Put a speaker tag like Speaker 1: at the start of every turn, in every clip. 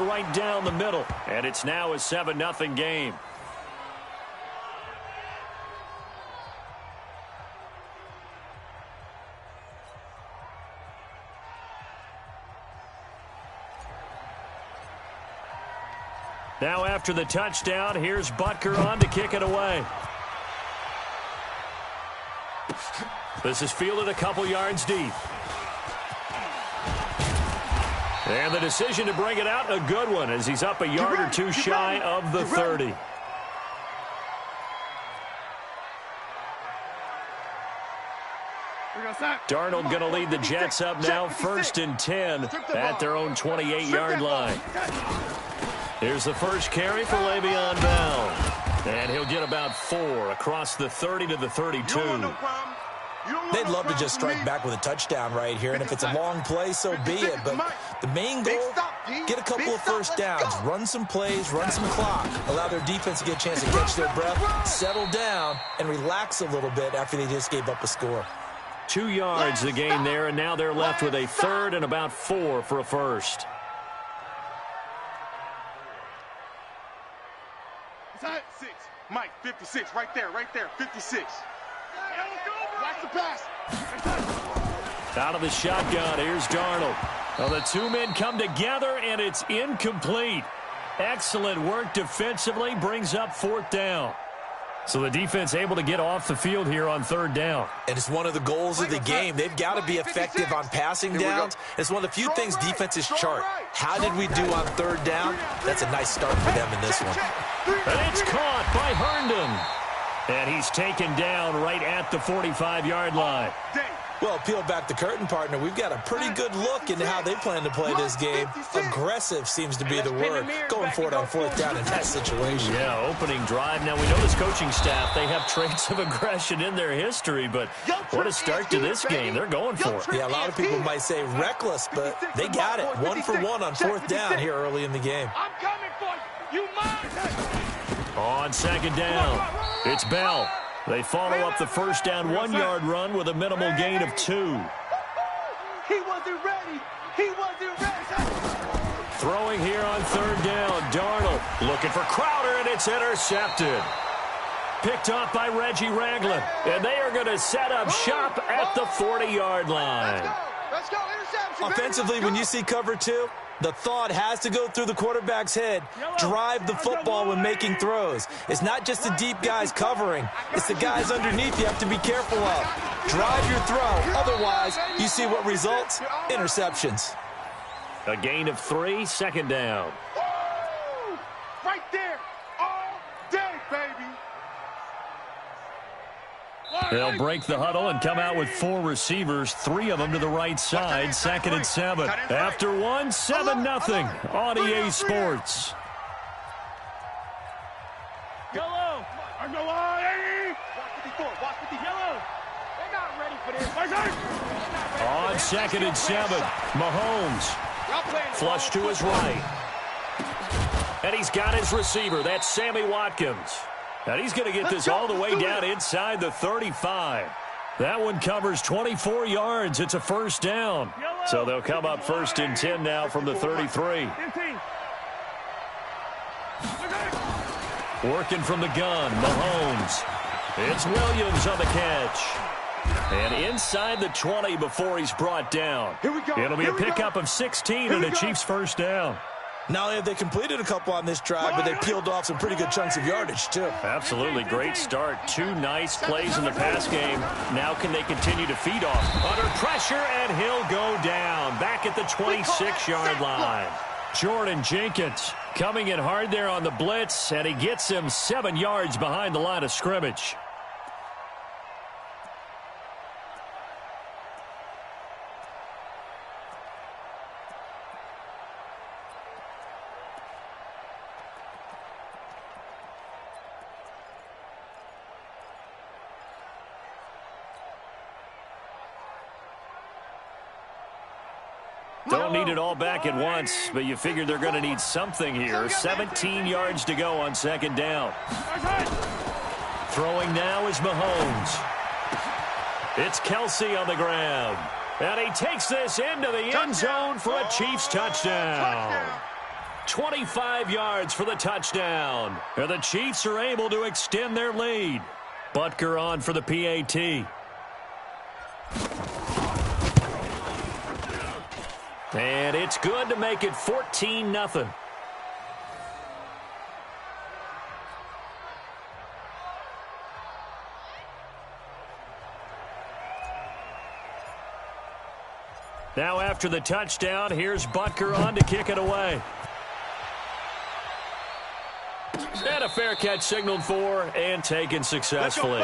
Speaker 1: right down the middle. And it's now a 7-0 game. Now after the touchdown, here's Butker on to kick it away. This is fielded a couple yards deep. And the decision to bring it out, a good one, as he's up a yard or two shy of the 30. Darnold going to lead the Jets up now, 1st and 10 at their own 28-yard line. Here's the first carry for Le'Veon Bell. And he'll get about 4 across the 30 to the 32.
Speaker 2: They'd love to just strike back with a touchdown right here, and if it's a long play, so be it. But the main goal, get a couple of first downs, run some plays, run some clock, allow their defense to get a chance to catch their breath, settle down, and relax a little bit after they just gave up a score.
Speaker 1: 2 yards the gain there, and now they're left with a 3rd and about 4 for a first.
Speaker 3: Mike, 56, right there, 56. Watch the pass.
Speaker 1: Out of the shotgun, here's Darnold. Well, the two men come together, and it's incomplete. Excellent work defensively, brings up 4th down. So the defense able to get off the field here on 3rd down.
Speaker 2: And it's one of the goals of the game. They've got to be effective on passing downs. It's one of the few things defenses chart. How did we do on 3rd down? That's a nice start for them in this one.
Speaker 1: And it's caught by Herndon. And he's taken down right at the 45-yard line.
Speaker 2: Well, peel back the curtain, partner. We've got a pretty good look into how they plan to play this game. Aggressive seems to be the word. Going for it on 4th down in that situation.
Speaker 1: Yeah, opening drive. Now, we know this coaching staff, they have traits of aggression in their history, but what a start to this game. They're going for it.
Speaker 2: Yeah, a lot of people might say reckless, but they got it. 1 for 1 on 4th down here early in the game.
Speaker 3: I'm coming for you. You mind?
Speaker 1: On 2nd down, it's Bell. They follow up the first down 1-yard run with a minimal gain of 2.
Speaker 3: He wasn't ready. He wasn't ready.
Speaker 1: Throwing here on 3rd down, Darnold looking for Crowder, and it's intercepted. Picked off by Reggie Ragland, and they are going to set up shop at the 40-yard line.
Speaker 3: Let's go. Interception.
Speaker 2: Offensively, when you see cover 2, the thought has to go through the quarterback's head. Drive the football when making throws. It's not just the deep guys covering. It's the guys underneath you have to be careful of. Drive your throw. Otherwise, you see what results? Interceptions.
Speaker 1: A gain of 3, 2nd down.
Speaker 3: Right there. All day, baby.
Speaker 1: They'll break the huddle and come out with 4 receivers, 3 of them to the right side, 2nd and 7. After 1, 7-0 on EA Sports.
Speaker 3: Yellow. I'm going. Watch 54. Watch 50. Yellow. They're not ready for this.
Speaker 1: On 2nd and 7, Mahomes. Flush to his right. And he's got his receiver. That's Sammy Watkins. And he's going to get this all the way down inside the 35. That one covers 24 yards. It's a first down. So they'll come up 1st and 10 now from the 33. Working from the gun, Mahomes. It's Williams on the catch. And inside the 20 before he's brought down. It'll be a pickup of 16 and a Chiefs first down.
Speaker 2: Not only have they completed a couple on this drive, but they peeled off some pretty good chunks of yardage, too.
Speaker 1: Absolutely great start. 2 nice plays in the pass game. Now can they continue to feed off? Under pressure, and he'll go down. Back at the 26-yard line. Jordan Jenkins coming in hard there on the blitz, and he gets him 7 yards behind the line of scrimmage. Don't need it all back at once, but you figure they're going to need something here. 17 yards to go on 2nd down. Throwing now is Mahomes. It's Kelsey on the ground. And he takes this into the end zone for a Chiefs touchdown. 25 yards for the touchdown. And the Chiefs are able to extend their lead. Butker on for the PAT. And it's good to make it 14-0. Now after the touchdown, here's Butker on to kick it away. And a fair catch signaled for and taken successfully.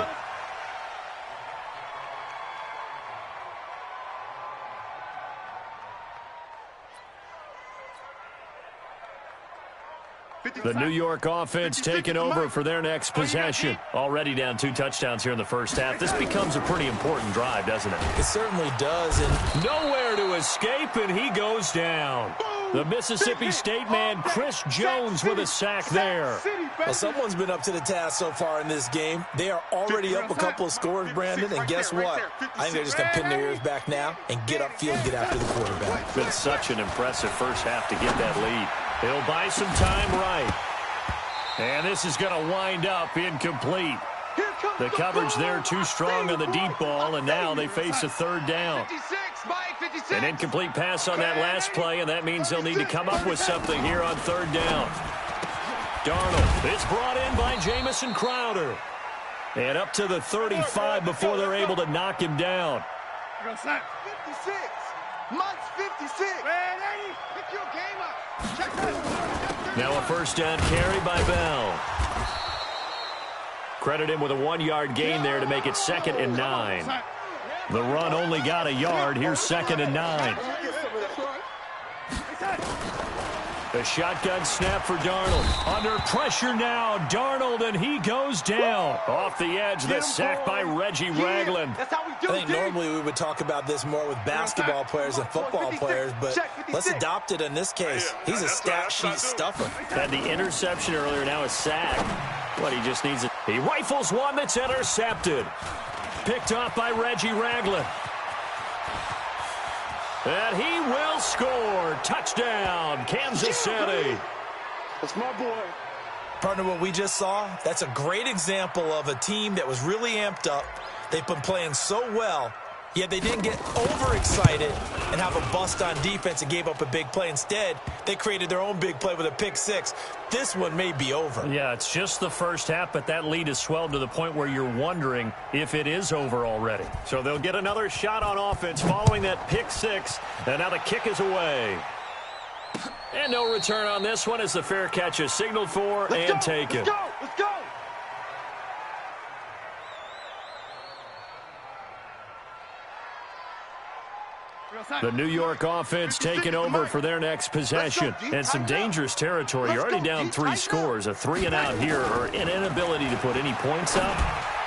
Speaker 1: The New York offense taking over for their next possession. Already down 2 touchdowns here in the first half. This becomes a pretty important drive, doesn't it?
Speaker 2: It certainly does. And
Speaker 1: nowhere to escape, and he goes down. The Mississippi State man, Chris Jones, with a sack there.
Speaker 2: Well, someone's been up to the task so far in this game. They are already up a couple of scores, Brandon, and guess what? I think they're just going to pin their ears back now and get upfield and get after the quarterback.
Speaker 1: It's been such an impressive first half to get that lead. He'll buy some time right. And this is going to wind up incomplete. The coverage there too strong on the deep ball, and now they face a third down. An incomplete pass on that last play, and that means they'll need to come up with something here on third down. Darnold is brought in by Jamison Crowder. And up to the 35 before they're able to knock him down.
Speaker 3: 56. Months 56. Man, Eddie, pick your game up. Check this.
Speaker 1: Now a first down carry by Bell. Credit him with a 1-yard gain there to make it 2nd and 9. The run only got a yard. Here's 2nd and 9. The shotgun snap for Darnold. Under pressure now, Darnold, and he goes down. Off the edge, the sack by Reggie Ragland.
Speaker 2: I think normally we would talk about this more with basketball players and football players, but let's adopt it in this case. He's a stat sheet stuffer.
Speaker 1: Had the interception earlier, now a sack. What, he just needs it. He rifles one that's intercepted. Picked off by Reggie Ragland. And he will score. Touchdown, Kansas City.
Speaker 3: That's my boy.
Speaker 2: Partner, what we just saw, that's a great example of a team that was really amped up. They've been playing so well, yet they didn't get overexcited and have a bust on defense and gave up a big play. Instead, they created their own big play with a pick six. This one may be over.
Speaker 1: Yeah, it's just the first half, but that lead has swelled to the point where you're wondering if it is over already. So they'll get another shot on offense following that pick six, and now the kick is away. And no return on this one as the fair catch is signaled for and taken.
Speaker 3: Let's go! Let's go!
Speaker 1: The New York offense taking over for their next possession. And some dangerous territory. You're already down 3 scores. A 3-and-out here or an inability to put any points up.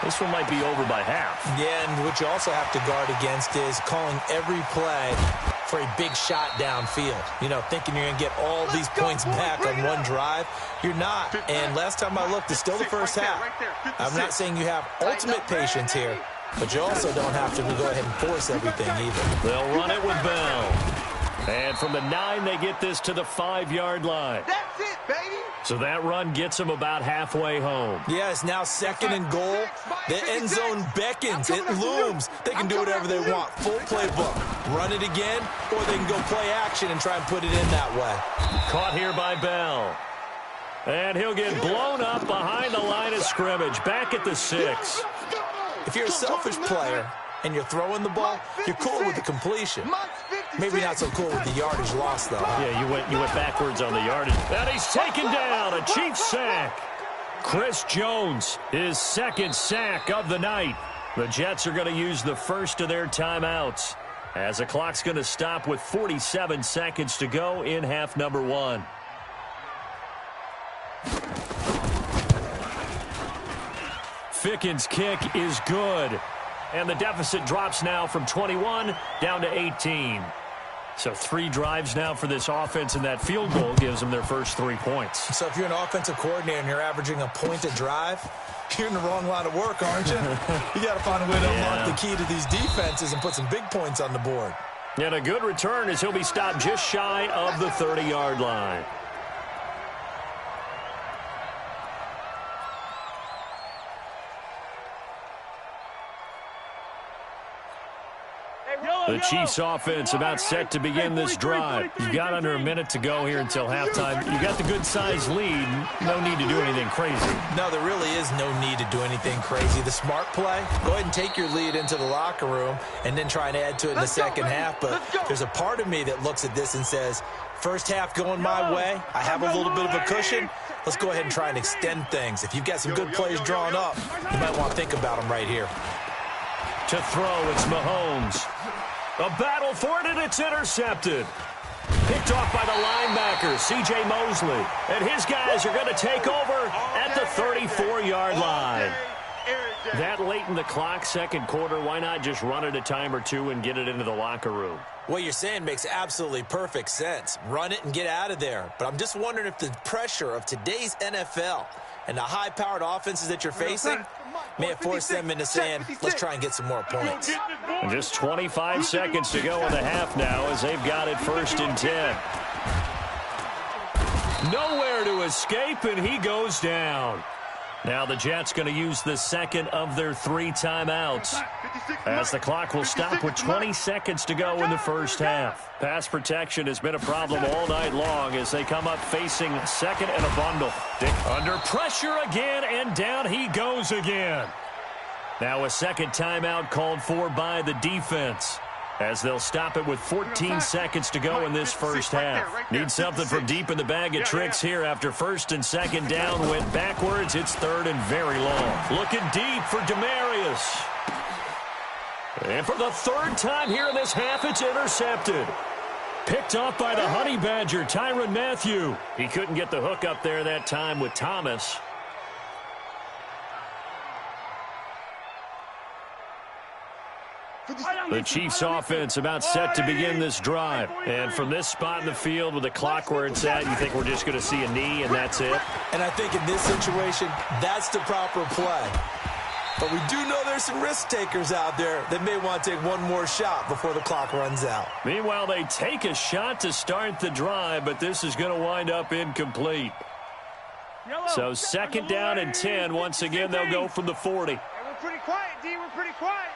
Speaker 1: This one might be over by half.
Speaker 2: Yeah, and what you also have to guard against is calling every play for a big shot downfield. You know, thinking you're going to get all these points back on one drive. You're not. And last time I looked, it's still the first half. I'm not saying you have ultimate patience here, but you also don't have to go ahead and force everything either.
Speaker 1: They'll run it with Bell. And from the 9, they get this to the 5-yard line.
Speaker 3: That's it, baby.
Speaker 1: So that run gets them about halfway home.
Speaker 2: Yeah, it's now 2nd and goal. The end zone beckons. It looms. They can do whatever they want. Full playbook. Run it again, or they can go play action and try and put it in that way.
Speaker 1: Caught here by Bell. And he'll get blown up behind the line of scrimmage. Back at the 6.
Speaker 2: If you're a selfish player and you're throwing the ball, you're cool with the completion. Maybe not so cool with the yardage loss, though.
Speaker 1: Yeah, you went backwards on the yardage. And he's taken down. A Chiefs sack. Chris Jones, his 2nd sack of the night. The Jets are going to use the first of their timeouts, as the clock's going to stop with 47 seconds to go in half number 1. Ficken's kick is good. And the deficit drops now from 21 down to 18. So 3 drives now for this offense, and that field goal gives them their first 3 points.
Speaker 2: So if you're an offensive coordinator and you're averaging a point a drive, you're in the wrong line of work, aren't you? You got to find a way to unlock the key to these defenses and put some big points on the board.
Speaker 1: And a good return as he'll be stopped just shy of the 30-yard line. The Chiefs offense about set to begin this drive. You've got under a minute to go here until halftime. You got the good-sized lead. No need to do anything crazy.
Speaker 2: No, there really is no need to do anything crazy. The smart play, go ahead and take your lead into the locker room and then try and add to it in the second half. But there's a part of me that looks at this and says, first half going my way, I have a little bit of a cushion. Let's go ahead and try and extend things. If you've got some good plays drawn up, you might want to think about them right here.
Speaker 1: To throw, it's Mahomes. A battle for it, and it's intercepted. Picked off by the linebacker, C.J. Mosley. And his guys are going to take over at the 34-yard line. That late in the clock, second quarter, why not just run it a time or two and get it into the locker room?
Speaker 2: What you're saying makes absolutely perfect sense. Run it and get out of there. But I'm just wondering if the pressure of today's NFL and the high-powered offenses that you're facing may have forced them into saying, let's try and get some more points.
Speaker 1: And just 25 seconds to go in the half now as they've got it 1st and 10. Nowhere to escape, and he goes down. Now the Jets going to use the second of their 3 timeouts as the clock will stop with 20 seconds to go in the first half. Pass protection has been a problem all night long as they come up facing second and a bundle. Dick under pressure again, and down he goes again. Now a second timeout called for by the defense as they'll stop it with 14 seconds to go in this first half. Need something from deep in the bag of tricks here after first and second down went backwards. It's third and very long. Looking deep for Demarius. And for the third time here in this half, it's intercepted. Picked off by the Honey Badger, Tyrann Mathieu. He couldn't get the hook up there that time with Thomas. The Chiefs offense about set to begin this drive. And from this spot in the field with the clock where it's at, you think we're just going to see a knee and that's it?
Speaker 2: And I think in this situation, that's the proper play. But we do know there's some risk takers out there that may want to take one more shot before the clock runs out.
Speaker 1: Meanwhile, they take a shot to start the drive, but this is going to wind up incomplete. So second down and 10. Once again, they'll go from the 40.
Speaker 3: We're pretty quiet, D. We're pretty quiet.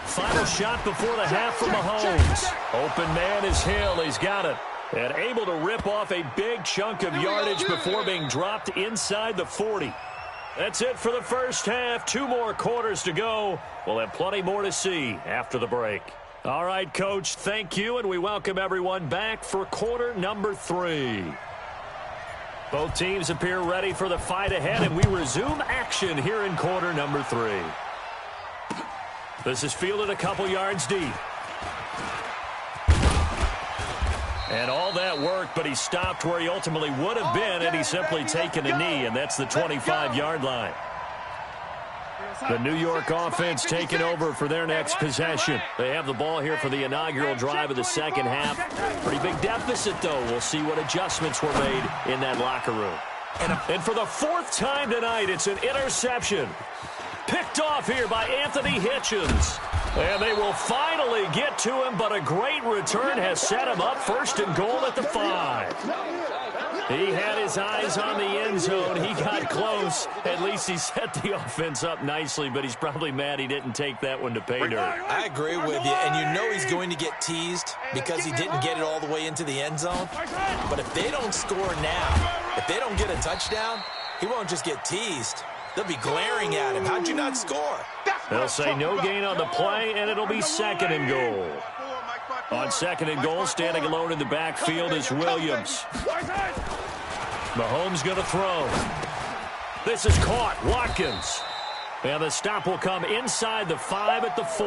Speaker 1: Final shot before the half for Mahomes. Open man is Hill. He's got it. And able to rip off a big chunk of yardage before being dropped inside the 40. That's it for the first half. 2 more quarters to go. We'll have plenty more to see after the break. All right, Coach, thank you, and we welcome everyone back for quarter number 3. Both teams appear ready for the fight ahead, and we resume action here in quarter number 3. This is fielded a couple yards deep. And all that work, but he stopped where he ultimately would have been, and he's simply taken a knee, and that's the 25-yard line. The New York offense taking over for their next possession. They have the ball here for the inaugural drive of the second half. Pretty big deficit, though. We'll see what adjustments were made in that locker room. And for the 4th time tonight, it's an interception. Picked off here by Anthony Hitchens. And they will finally get to him, but a great return has set him up 1st and goal at the 5. He had his eyes on the end zone. He got close. At least he set the offense up nicely, but he's probably mad he didn't take that one to pay dirt.
Speaker 2: I agree with you, and you know he's going to get teased because he didn't get it all the way into the end zone. But if they don't score now, if they don't get a touchdown, he won't just get teased. They'll be glaring at him. How'd you not score?
Speaker 1: They'll say no gain on the play, and it'll be 2nd and goal. On 2nd and goal, standing alone in the backfield is Williams. Mahomes going to throw. This is caught. Watkins. And the stop will come inside the 5 at the 4.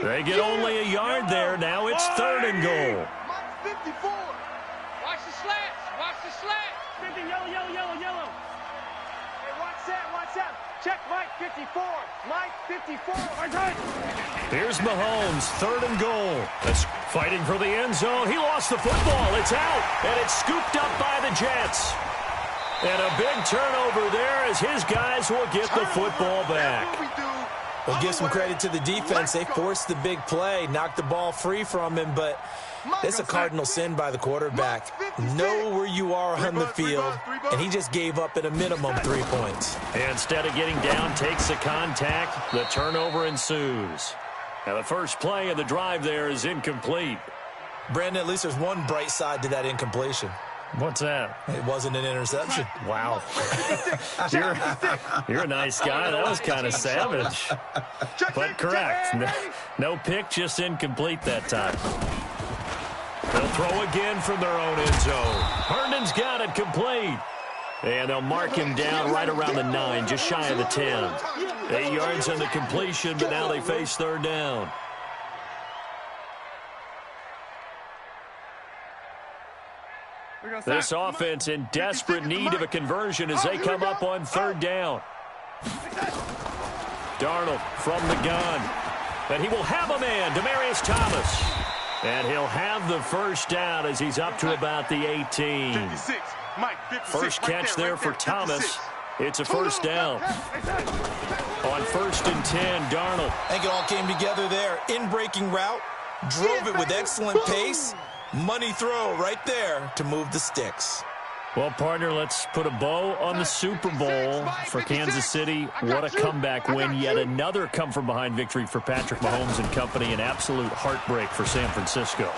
Speaker 1: They get only a yard there. Now it's 3rd and goal.
Speaker 3: Watch the slats. Watch the slats. Yellow, yellow, yellow, yellow. Hey, watch that. Watch that. Check Mike 54. Mike 54.
Speaker 1: Here's Mahomes, 3rd and goal. That's fighting for the end zone. He lost the football. It's out, and it's scooped up by the Jets. And a big turnover there as his guys will get the football back.
Speaker 2: We'll give some credit to the defense. They forced the big play, knocked the ball free from him, but it's a cardinal sin by the quarterback. Know where you are on the field, and he just gave up at a minimum 3 points.
Speaker 1: And instead of getting down, takes the contact. The turnover ensues. Now the first play of the drive there is incomplete.
Speaker 2: Brandon, at least there's one bright side to that incompletion.
Speaker 1: What's that?
Speaker 2: It wasn't an interception.
Speaker 1: Wow. You're a nice guy. That was kind of savage. But correct. No pick, just incomplete that time. They'll throw again from their own end zone. Herndon's got it complete. And they'll mark him down right around the 9, just shy of the 10. 8 yards on the completion, but now they face third down. This offense in desperate need of a conversion as they come up on third down. Darnold from the gun. And he will have a man, Demaryius Thomas. And he'll have the first down as he's up to about the 18. First catch there for Thomas. It's a first down. On 1st and 10, Darnold.
Speaker 2: I think it all came together there. In-breaking route. Drove it with excellent pace. Money throw right there to move the sticks.
Speaker 1: Well, partner, let's put a bow on the Super Bowl for Kansas City. What a comeback win. Yet another come-from-behind victory for Patrick Mahomes and company. An absolute heartbreak for San Francisco.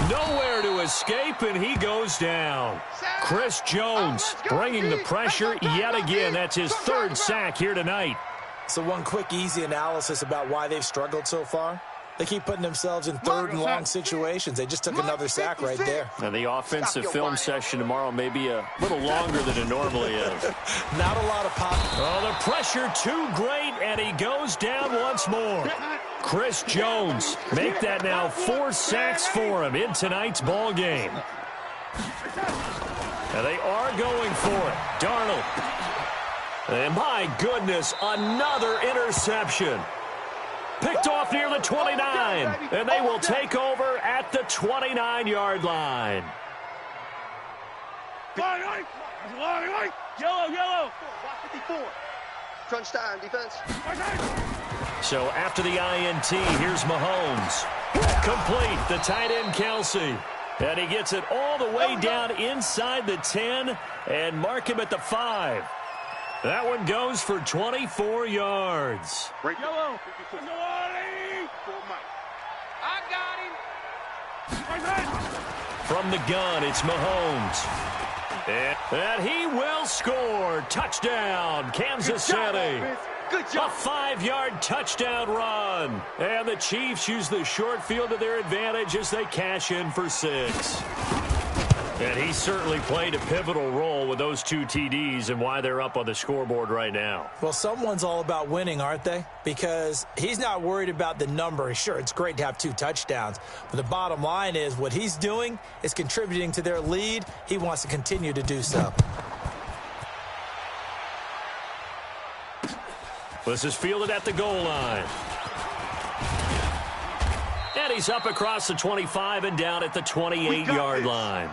Speaker 1: Nowhere to escape, and he goes down. Chris Jones bringing the pressure yet again. That's his 3rd sack here tonight.
Speaker 2: So one quick, easy analysis about why they've struggled so far. They keep putting themselves in 3rd and long situations. They just took another sack right there.
Speaker 1: And the offensive film session tomorrow may be a little longer than it normally is.
Speaker 2: Not a lot of pop.
Speaker 1: Oh, the pressure too great, and he goes down once more. Chris Jones, make that now 4 sacks for him in tonight's ball game. And they are going for it. Darnold. And my goodness, another interception. Picked off near the 29, and they will take over at the 29-yard line.
Speaker 3: Yellow, yellow.
Speaker 4: 54. Crunch time, defense.
Speaker 1: So after the INT, here's Mahomes. Complete, the tight end Kelsey. And he gets it all the way down inside the 10 and mark him at the 5. That one goes for 24 yards.
Speaker 3: Yellow. I got him.
Speaker 1: From the gun, it's Mahomes. And he will score. Touchdown, Kansas City.
Speaker 3: Good job.
Speaker 1: A 5-yard touchdown run. And the Chiefs use the short field to their advantage as they cash in for 6. And he certainly played a pivotal role with those 2 TDs and why they're up on the scoreboard right now.
Speaker 2: Well, someone's all about winning, aren't they? Because he's not worried about the number. Sure, it's great to have 2 touchdowns. But the bottom line is what he's doing is contributing to their lead. He wants to continue to do so.
Speaker 1: This is fielded at the goal line. And he's up across the 25 and down at the 28-yard line.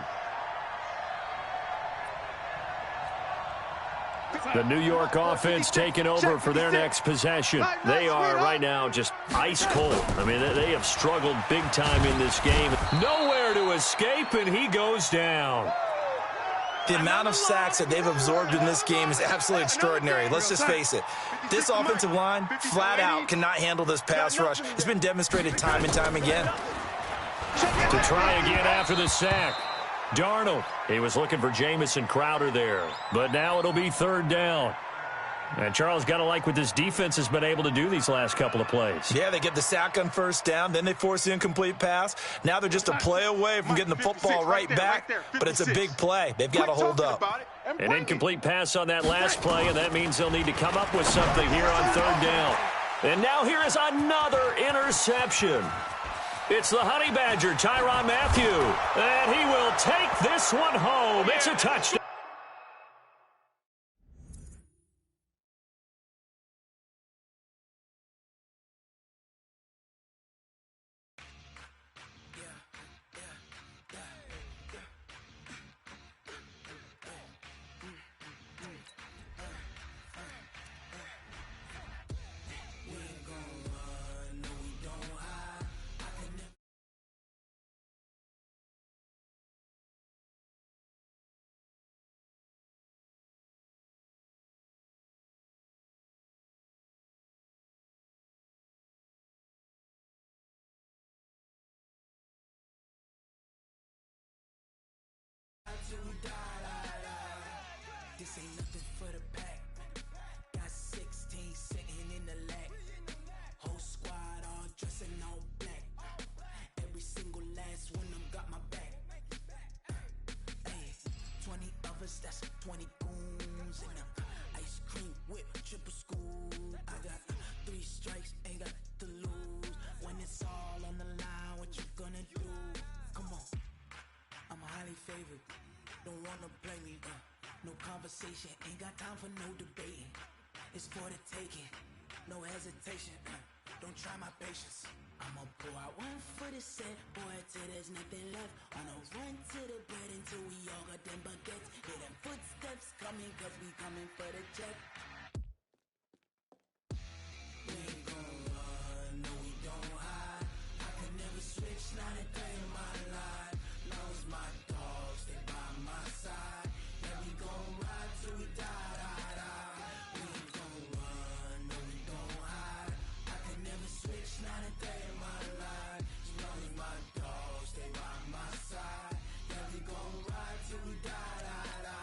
Speaker 1: The New York offense taking over for their next possession. They are right now just ice cold. I mean, they have struggled big time in this game. Nowhere to escape, and he goes down.
Speaker 2: The amount of sacks that they've absorbed in this game is absolutely extraordinary. Let's just face it. This offensive line, flat out, cannot handle this pass rush. It's been demonstrated time and time again.
Speaker 1: To try again after the sack. Darnold. He was looking for Jamison Crowder there. But now it'll be 3rd down. And Charles, got to like what this defense has been able to do these last couple of plays.
Speaker 2: Yeah, they get the sack on 1st down, then they force the incomplete pass. Now they're just a play away from getting the football right back, but it's a big play. They've got to hold up.
Speaker 1: An incomplete pass on that last play, and that means they'll need to come up with something here on 3rd down. And now here is another interception. It's the Honey Badger, Tyrann Mathieu, and he will take this one home. It's a touchdown.
Speaker 5: favorite. Don't wanna blame me, no conversation, ain't got time for no debating. It's for the taking, no hesitation, don't try my patience. I'ma pour out one for the set, boy, till there's nothing left. On a run to the bread until we all got them baguettes. Hear them footsteps coming, cause we coming for the check. We ain't gon' run, no we don't hide. I can never switch, not a day in my life. Long as my dogs, they by my side. Yeah, we gon' ride till we die, die, die. We ain't gon' run, no we don't hide. I can never switch, not a day in my life. As long as my dogs, they by my side. Yeah, we gon' ride till we die, die, die.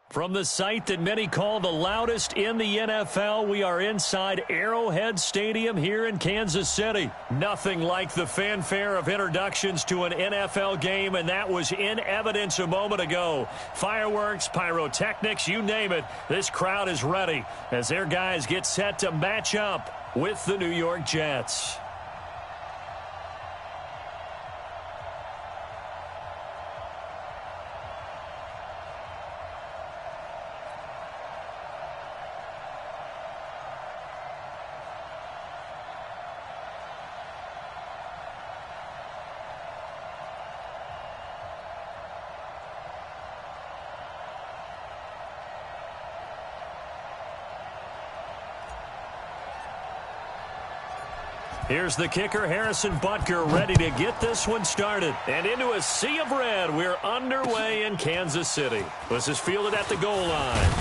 Speaker 1: From the site that many call the loudest in the NFL, we are inside Arrowhead Stadium here in Kansas City. Nothing like the fanfare of introductions to an NFL game, and that was in evidence a moment ago. Fireworks, pyrotechnics, you name it. This crowd is ready as their guys get set to match up with the New York Jets. Here's the kicker, Harrison Butker, ready to get this one started. And into a sea of red, we're underway in Kansas City. This is fielded at the goal line.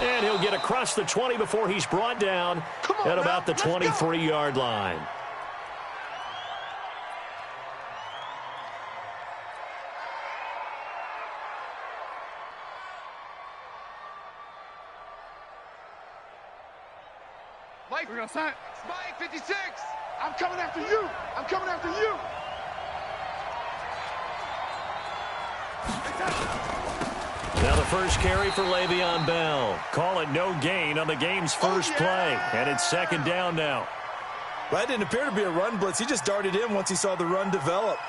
Speaker 1: And he'll get across the 20 before he's brought down at about the 23-yard line.
Speaker 3: We're going to sign. Mike 56. I'm coming after you. I'm coming after you.
Speaker 1: Now the first carry for Le'Veon Bell. Call it no gain on the game's first play. And it's second down now.
Speaker 2: Well, that didn't appear to be a run blitz. He just darted in once he saw the run develop.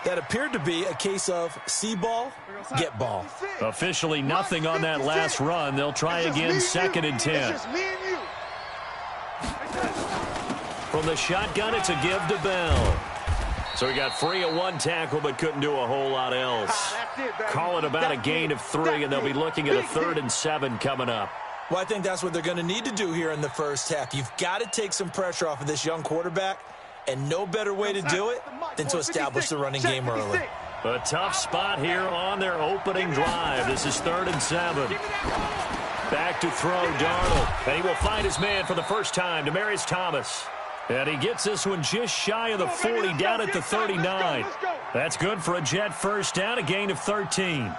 Speaker 2: That appeared to be a case of see ball, get ball.
Speaker 1: Officially nothing on that last run. They'll try again, second and 10.
Speaker 3: It's just me and you.
Speaker 1: From the shotgun, it's a give to Bell. So he got free of one tackle, but couldn't do a whole lot else. Call it about a gain of 3, and they'll be looking at a 3rd and 7 coming up.
Speaker 2: Well, I think that's what they're going to need to do here in the first half. You've got to take some pressure off of this young quarterback, and no better way to do it than to establish the running game early.
Speaker 1: A tough spot here on their opening drive. This is 3rd and 7. Back to throw, Darnold. And he will find his man for the first time, Demaryius Thomas. And he gets this one just shy of the 40, down at the 39. That's good for a Jet first down, a gain of 13.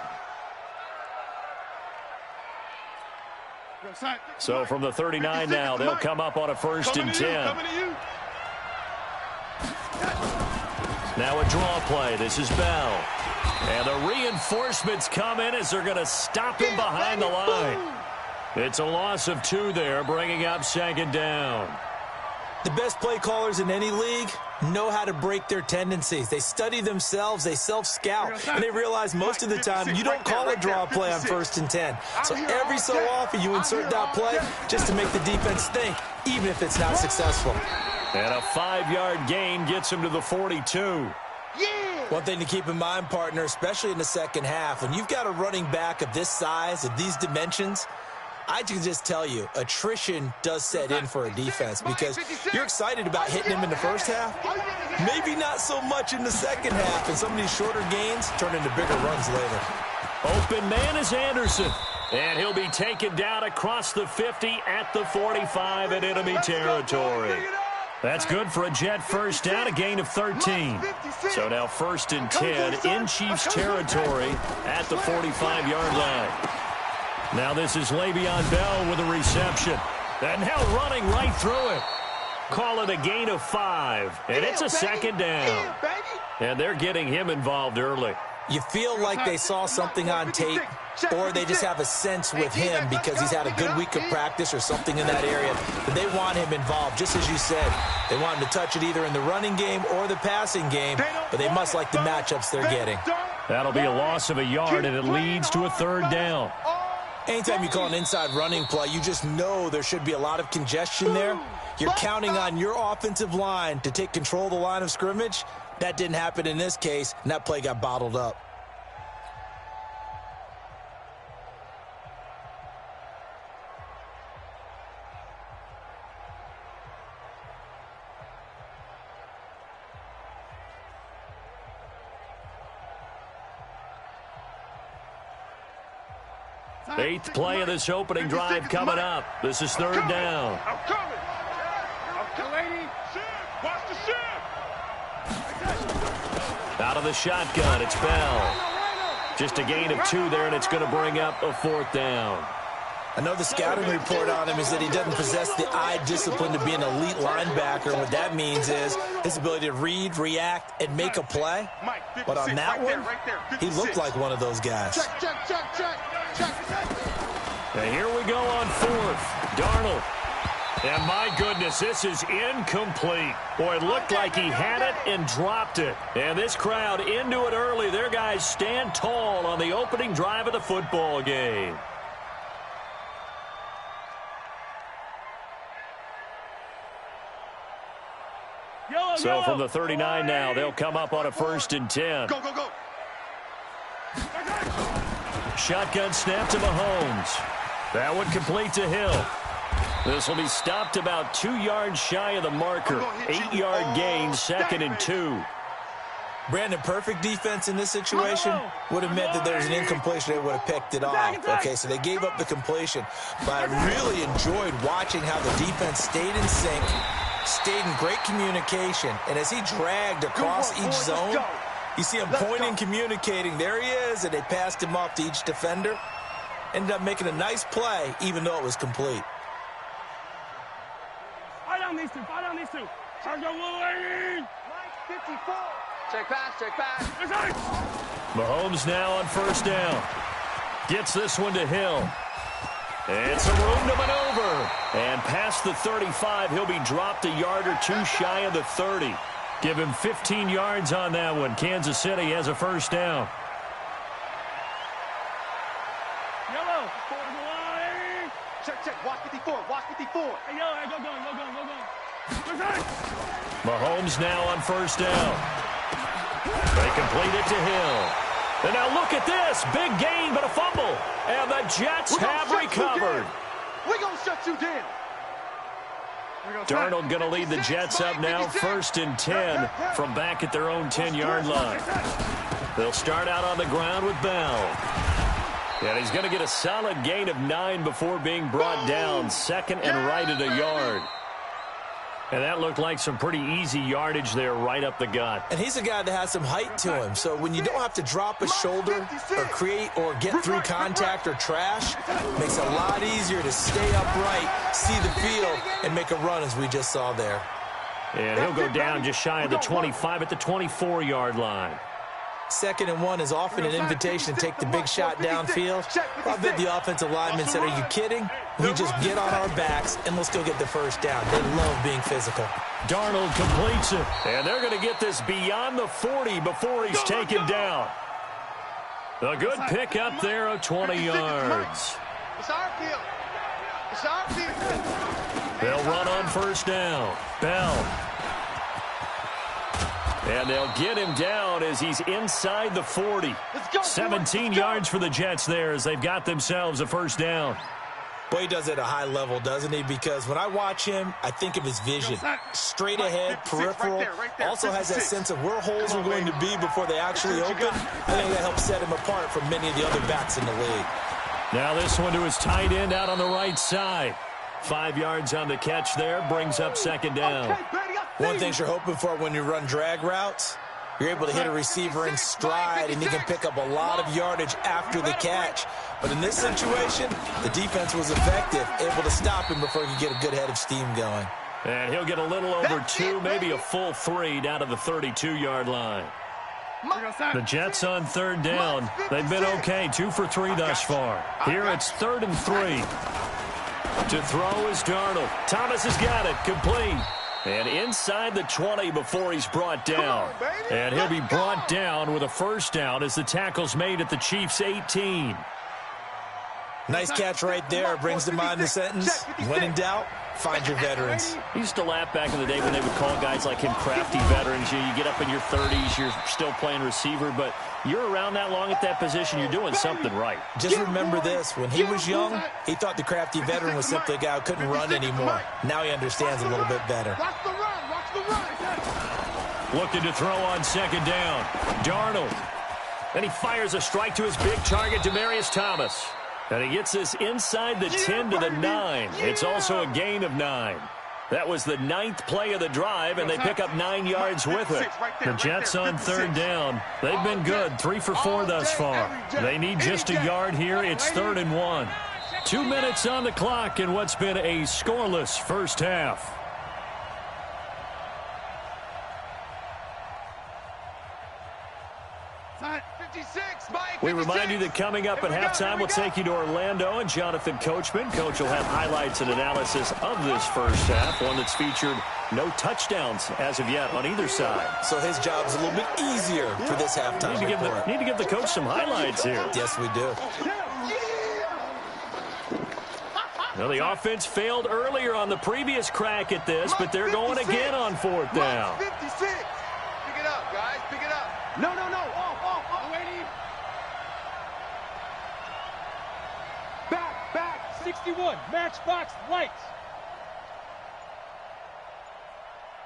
Speaker 1: So from the 39 now, they'll come up on a 1st and 10. Now a draw play. This is Bell. And the reinforcements come in as they're going to stop him behind the line. It's a loss of 2 there, bringing up second down.
Speaker 2: The best play callers in any league know how to break their tendencies. They study themselves, they self-scout, and they realize most of the time you don't call a draw play on 1st and 10. So every so often you insert that play just to make the defense think, even if it's not successful.
Speaker 1: And a 5-yard gain gets him to the 42.
Speaker 2: One thing to keep in mind, partner, especially in the second half, when you've got a running back of this size, of these dimensions, I can just tell you, attrition does set in for a defense because you're excited about hitting him in the first half, maybe not so much in the second half, and some of these shorter gains turn into bigger runs later.
Speaker 1: Open man is Anderson, and he'll be taken down across the 50 at the 45 in enemy territory. That's good for a Jet first down, a gain of 13. So now 1st and 10 in Chiefs territory at the 45-yard line. Now this is Le'Veon Bell with a reception. And now running right through it. Call it a gain of 5. And it's a second down. And they're getting him involved early.
Speaker 2: You feel like they saw something on tape, or they just have a sense with him because he's had a good week of practice or something in that area. But they want him involved, just as you said. They want him to touch it either in the running game or the passing game, but they must like the matchups they're getting.
Speaker 1: That'll be a loss of a yard, and it leads to a 3rd down.
Speaker 2: Anytime you call an inside running play, you just know there should be a lot of congestion there. You're counting on your offensive line to take control of the line of scrimmage. That didn't happen in this case, and that play got bottled up.
Speaker 1: Eighth play of this opening drive coming up. This is 3rd down.
Speaker 3: I'm coming. Watch the ship.
Speaker 1: Out of the shotgun, it's Bell. Just a gain of 2 there, and it's going to bring up a 4th down.
Speaker 2: I know the scouting report on him is that he doesn't possess the eye discipline to be an elite linebacker. What that means is his ability to read, react, and make a play. But on that one, he looked like one of those guys.
Speaker 1: And here we go on 4th. Darnold. And my goodness, this is incomplete. Boy, it looked like he had it and dropped it. And this crowd into it early. Their guys stand tall on the opening drive of the football game. So from the 39 now, they'll come up on a 1st and 10.
Speaker 4: Go, go, go.
Speaker 1: Shotgun snap to Mahomes. That one complete to Hill. This will be stopped about 2 yards shy of the marker. 8-yard gain, 2nd and 2.
Speaker 2: Brandon, perfect defense in this situation would have meant that there's an incompletion. They would have picked it off. Okay, so they gave up the completion. But I really enjoyed watching how the defense stayed in sync, stayed in great communication, and as he dragged across each zone, you see him pointing, communicating. There he is, and they passed him off to each defender. Ended up making a nice play, even though it was complete.
Speaker 3: Fire down these two. Fire down these two. Mike 54.
Speaker 4: Check pass, check pass.
Speaker 1: Mahomes now on 1st down. Gets this one to Hill. And some room to maneuver. And past the 35, he'll be dropped a yard or 2 shy of the 30. Give him 15 yards on that one. Kansas City has a 1st down.
Speaker 3: Yellow.
Speaker 4: Check, check. Watch 54. Watch 54.
Speaker 3: Hey, yellow. Hey, go.
Speaker 1: Mahomes now on 1st down. They complete it to Hill. And now look at this. Big gain, but a fumble. And the Jets have recovered.
Speaker 4: We're going to shut you down.
Speaker 1: Darnold going to lead the Jets up now, 1st and 10 from back at their own 10-yard line. They'll start out on the ground with Bell. And he's going to get a solid gain of 9 before being brought down, 2nd and right at a yard. And that looked like some pretty easy yardage there right up the gut.
Speaker 2: And he's a guy that has some height to him. So when you don't have to drop a shoulder or create or get through contact or trash, it makes it a lot easier to stay upright, see the field, and make a run as we just saw there.
Speaker 1: And he'll go down just shy of the 25 at the 24-yard line.
Speaker 2: 2nd and 1 is often an invitation to take the big shot downfield. I bet the offensive lineman said, are you kidding? We just get on our backs and let's go get the first down. They love being physical.
Speaker 1: Darnold completes it. And they're going to get this beyond the 40 before he's taken down. A good pick up there of 20 yards.
Speaker 4: It's our field. It's our field.
Speaker 1: They'll run on first down. Bell. And they'll get him down as he's inside the 40. 17 yards for the Jets there as they've got themselves a first down.
Speaker 2: Boy, he does it at a high level, doesn't he? Because when I watch him, I think of his vision. Straight ahead, peripheral. Also has that sense of where holes are going to be before they actually open. I think that helps set him apart from many of the other backs in the league.
Speaker 1: Now this one to his tight end out on the right side. 5 yards on the catch there, brings up second down.
Speaker 2: One thing you're hoping for when you run drag routes, you're able to hit a receiver in stride, and he can pick up a lot of yardage after the catch. But in this situation, the defense was effective, able to stop him before he could get a good head of steam going.
Speaker 1: And he'll get a little over 2, maybe a full 3 down to the 32-yard line. The Jets on third down. They've been okay, 2 for 3 thus far. Here it's 3rd and 3. To throw is Darnold. Thomas has got it, complete. And inside the 20 before he's brought down. And he'll be brought down with a first down as the tackle's made at the Chiefs' 18.
Speaker 2: Nice catch right there. Brings to mind the sentence, when in doubt, find your veterans.
Speaker 1: He used to laugh back in the day when they would call guys like him crafty veterans. You get up in your 30s, you're still playing receiver, but you're around that long at that position, you're doing something right.
Speaker 2: Just remember this. When he was young, he thought the crafty veteran was simply a guy who couldn't run anymore. Now he understands a little bit better.
Speaker 4: Watch the run. Watch the run.
Speaker 1: Looking to throw on second down. Darnold. And he fires a strike to his big target, Demaryius Thomas. And he gets this inside the 10 to the 9. It's also a gain of 9. That was the 9th play of the drive, and they pick up 9 yards with it. The Jets on third down. They've been good, 3 for 4 thus far. They need just a yard here. It's 3rd and 1. 2 minutes on the clock in what's been a scoreless first half. We remind you that coming up at halftime, we'll take you to Orlando and Jonathan Coachman. Coach will have highlights and analysis of this first half, one that's featured no touchdowns as of yet on either side.
Speaker 2: So his job's a little bit easier for this halftime report.
Speaker 1: Need to give the coach some highlights here.
Speaker 2: Yes, we do.
Speaker 1: Now, the offense failed earlier on the previous crack at this, but they're going again on 4th down.
Speaker 4: 56. Pick it up, guys. Pick it up. No. Off. Waiting.
Speaker 3: Back. 61. Matchbox lights.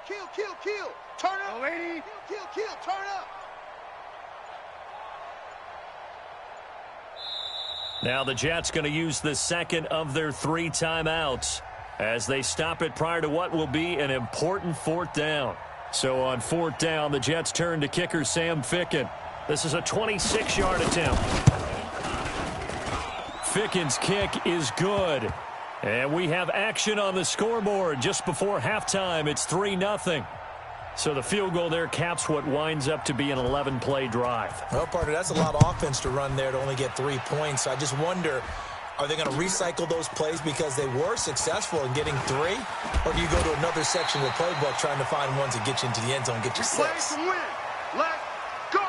Speaker 4: Kill. Turn up. Lady. Kill. Turn up.
Speaker 1: Now the Jets going to use the second of their 3 timeouts as they stop it prior to what will be an important 4th down. So on 4th down, the Jets turn to kicker Sam Ficken. This is a 26-yard attempt. Ficken's kick is good. And we have action on the scoreboard just before halftime. It's 3-0. So the field goal there caps what winds up to be an 11-play drive.
Speaker 2: Well, partner, that's a lot of offense to run there to only get 3 points. I just wonder, are they going to recycle those plays because they were successful in getting 3? Or do you go to another section of the playbook trying to find ones that get you into the end zone and get you 6?
Speaker 4: Let's win. Let's go.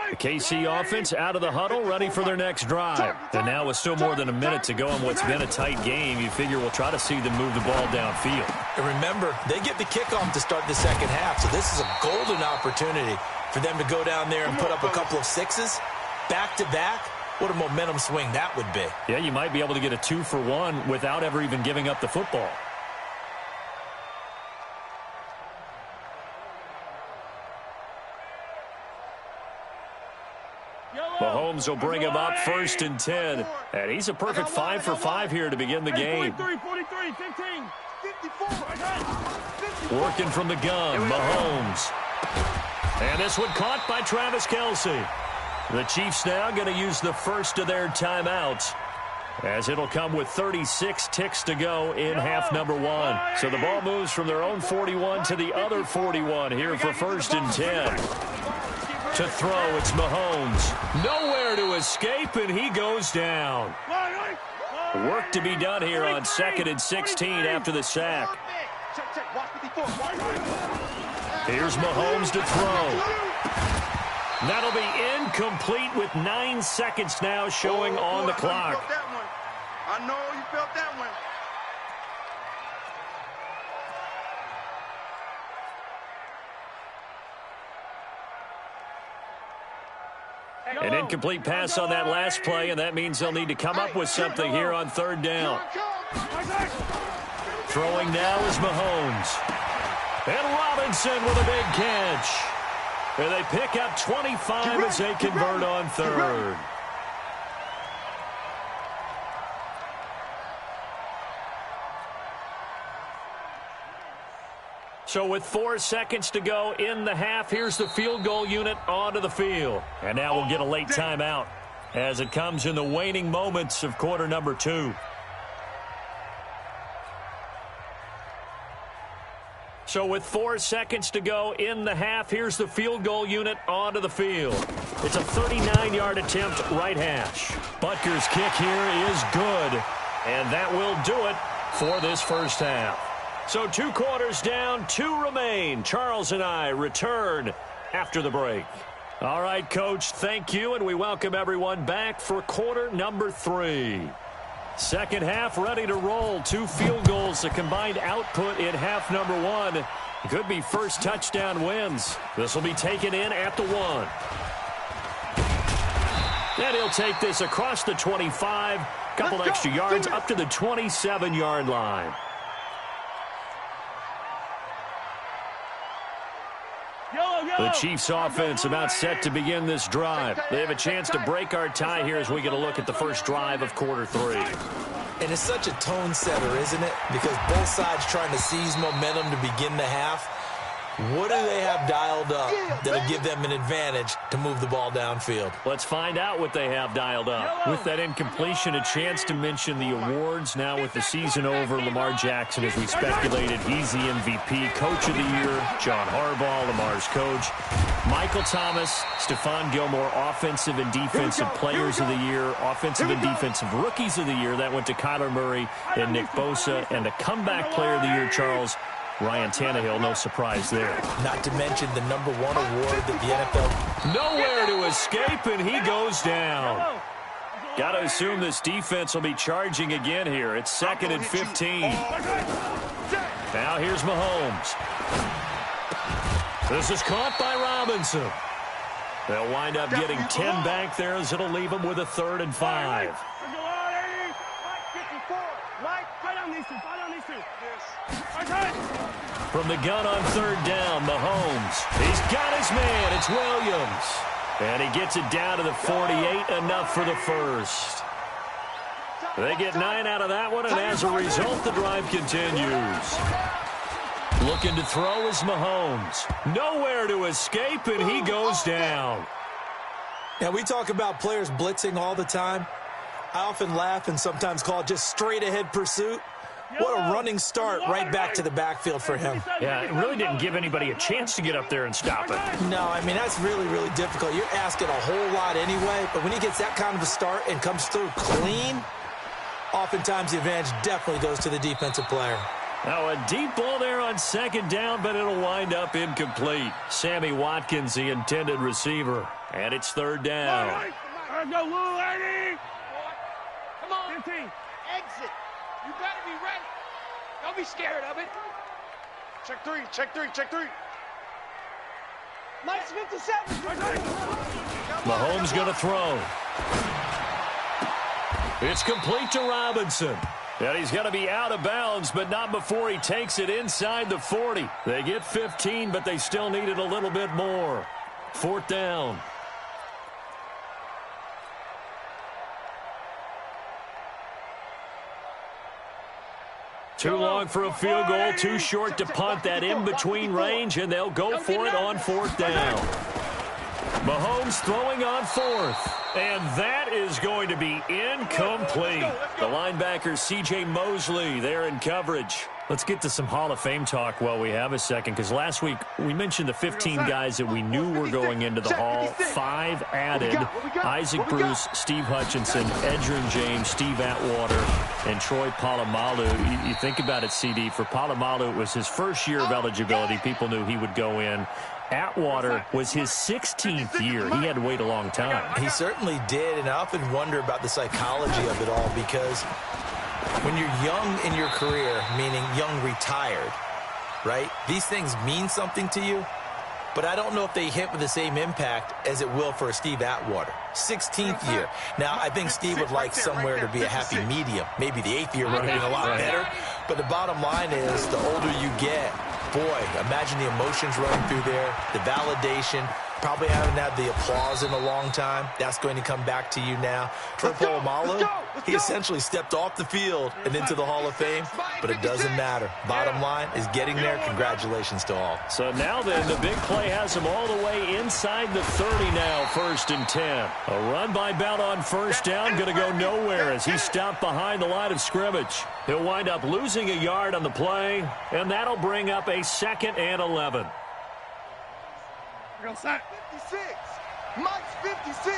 Speaker 1: The KC offense out of the huddle, ready for their next drive. And now with still more than a minute to go in what's been a tight game, you figure we'll try to see them move the ball downfield.
Speaker 2: And remember, they get the kickoff to start the second half, so this is a golden opportunity for them to go down there and put up a couple of 6s back-to-back. What a momentum swing that would be.
Speaker 1: Yeah, you might be able to get a 2-for-1 without ever even giving up the football. Mahomes will bring him up 1st and 10. And he's a perfect 5 for 5 here to begin the game.
Speaker 3: 43, 15.
Speaker 4: 54.
Speaker 1: Working from the gun, Mahomes. And this one caught by Travis Kelce. The Chiefs now going to use the first of their timeouts as it'll come with 36 ticks to go in half number 1. So the ball moves from their own 41 to the other 41 here for 1st and 10. To throw, it's Mahomes. Nowhere to escape, and he goes down. Work to be done here on 2nd and 16 after the sack. Here's Mahomes to throw. That'll be incomplete with 9 seconds now showing on the clock.
Speaker 4: I know you felt that one.
Speaker 1: An incomplete pass on that last play, and that means they'll need to come up with something here on 3rd down. Throwing now is Mahomes. And Robinson with a big catch. And they pick up 25 as they convert on 3rd. So with 4 seconds to go in the half, here's the field goal unit onto the field. And now we'll get a late timeout as it comes in the waning moments of quarter number 2. So with 4 seconds to go in the half, here's the field goal unit onto the field. It's a 39-yard attempt, right hash. Butker's kick here is good, and that will do it for this first half. So 2 quarters down, 2 remain. Charles and I return after the break. All right, Coach, thank you, and we welcome everyone back for quarter number 3. Second half ready to roll. 2 field goals, the combined output in half number 1. Could be first touchdown wins. This will be taken in at the 1. And he'll take this across the 25. Couple extra yards up to the 27-yard line. The Chiefs offense about set to begin this drive. They have a chance to break our tie here as we get a look at the first drive of quarter 3.
Speaker 2: And it's such a tone setter, isn't it? Because both sides trying to seize momentum to begin the half. What do they have dialed up that'll give them an advantage to move the ball downfield?
Speaker 1: Let's find out what they have dialed up. With that incompletion, a chance to mention the awards. Now with the season over, Lamar Jackson, as we speculated, he's the MVP, Coach of the Year. John Harbaugh, Lamar's coach. Michael Thomas, Stephon Gilmore, Offensive and Defensive Players of the Year. Offensive and Defensive Rookies of the Year. That went to Kyler Murray and Nick Bosa. And the Comeback Player of the Year, Charles, Ryan Tannehill, no surprise there.
Speaker 2: Not to mention the #1 award that the NFL...
Speaker 1: Nowhere to escape, and he goes down. Got to assume this defense will be charging again here. It's 2nd and 15. Now here's Mahomes. This is caught by Robinson. They'll wind up getting 10 back there as it'll leave them with a 3rd and 5. From the gun on 3rd down, Mahomes. He's got his man. It's Williams. And he gets it down to the 48, enough for the first. They get 9 out of that one, and as a result, the drive continues. Looking to throw is Mahomes. Nowhere to escape, and he goes down.
Speaker 2: Now, we talk about players blitzing all the time. I often laugh and sometimes call it just straight-ahead pursuit. What a running start right back to the backfield for him.
Speaker 1: Yeah, it really didn't give anybody a chance to get up there and stop it.
Speaker 2: No, I mean, that's really, really difficult. You're asking a whole lot anyway, but when he gets that kind of a start and comes through clean, oftentimes the advantage definitely goes to the defensive player.
Speaker 1: Now, a deep ball there on 2nd down, but it'll wind up incomplete. Sammy Watkins, the intended receiver, and it's 3rd down.
Speaker 3: Go, Lou, Eddie!
Speaker 4: Come on. 15. Exit. You better be ready. Don't be scared of it. Check 3, check 3, check 3.
Speaker 3: Nice 57.
Speaker 1: Mahomes going to throw. It's complete to Robinson. And he's going to be out of bounds, but not before he takes it inside the 40. They get 15, but they still needed a little bit more. 4th down. Too long for a field goal, too short to punt. That in-between range, and they'll go for it on 4th down. Mahomes throwing on fourth. And that is going to be incomplete. The linebacker, C.J. Mosley, there in coverage. Let's get to some Hall of Fame talk while we have a second, because last week we mentioned the 15 guys that we knew were going into the Hall. 5 added: Isaac Bruce, Steve Hutchinson, Edgerrin James, Steve Atwater, and Troy Polamalu. You think about it, CD. For Polamalu, it was his first year of eligibility. People knew he would go in. Atwater was his 16th year. He had to wait a long time.
Speaker 2: He certainly did, and I often wonder about the psychology of it all, because when you're young in your career, meaning young retired, right, these things mean something to you, but I don't know if they hit with the same impact as it will for a Steve Atwater. 16th year. Now, I think Steve would like somewhere to be a happy medium. Maybe the 8th year would have been a lot better, but the bottom line is the older you get, boy, imagine the emotions running through there, the validation. Probably haven't had the applause in a long time. That's going to come back to you now. Troy Polamalu, he essentially stepped off the field and into the Hall of Fame, but it doesn't matter. Bottom line is getting there. Congratulations to all.
Speaker 1: So now then, the big play has him all the way inside the 30 now, 1st and 10. A run by Bell on first down, going to go nowhere as he stopped behind the line of scrimmage. He'll wind up losing a yard on the play, and that'll bring up a 2nd and 11.
Speaker 4: 56. Mike's 56.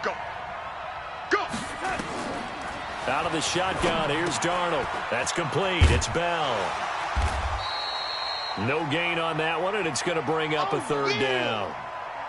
Speaker 4: Go. Go.
Speaker 1: Out of the shotgun, here's Darnold. That's complete. It's Bell. No gain on that one, and it's going to bring up a 3rd down.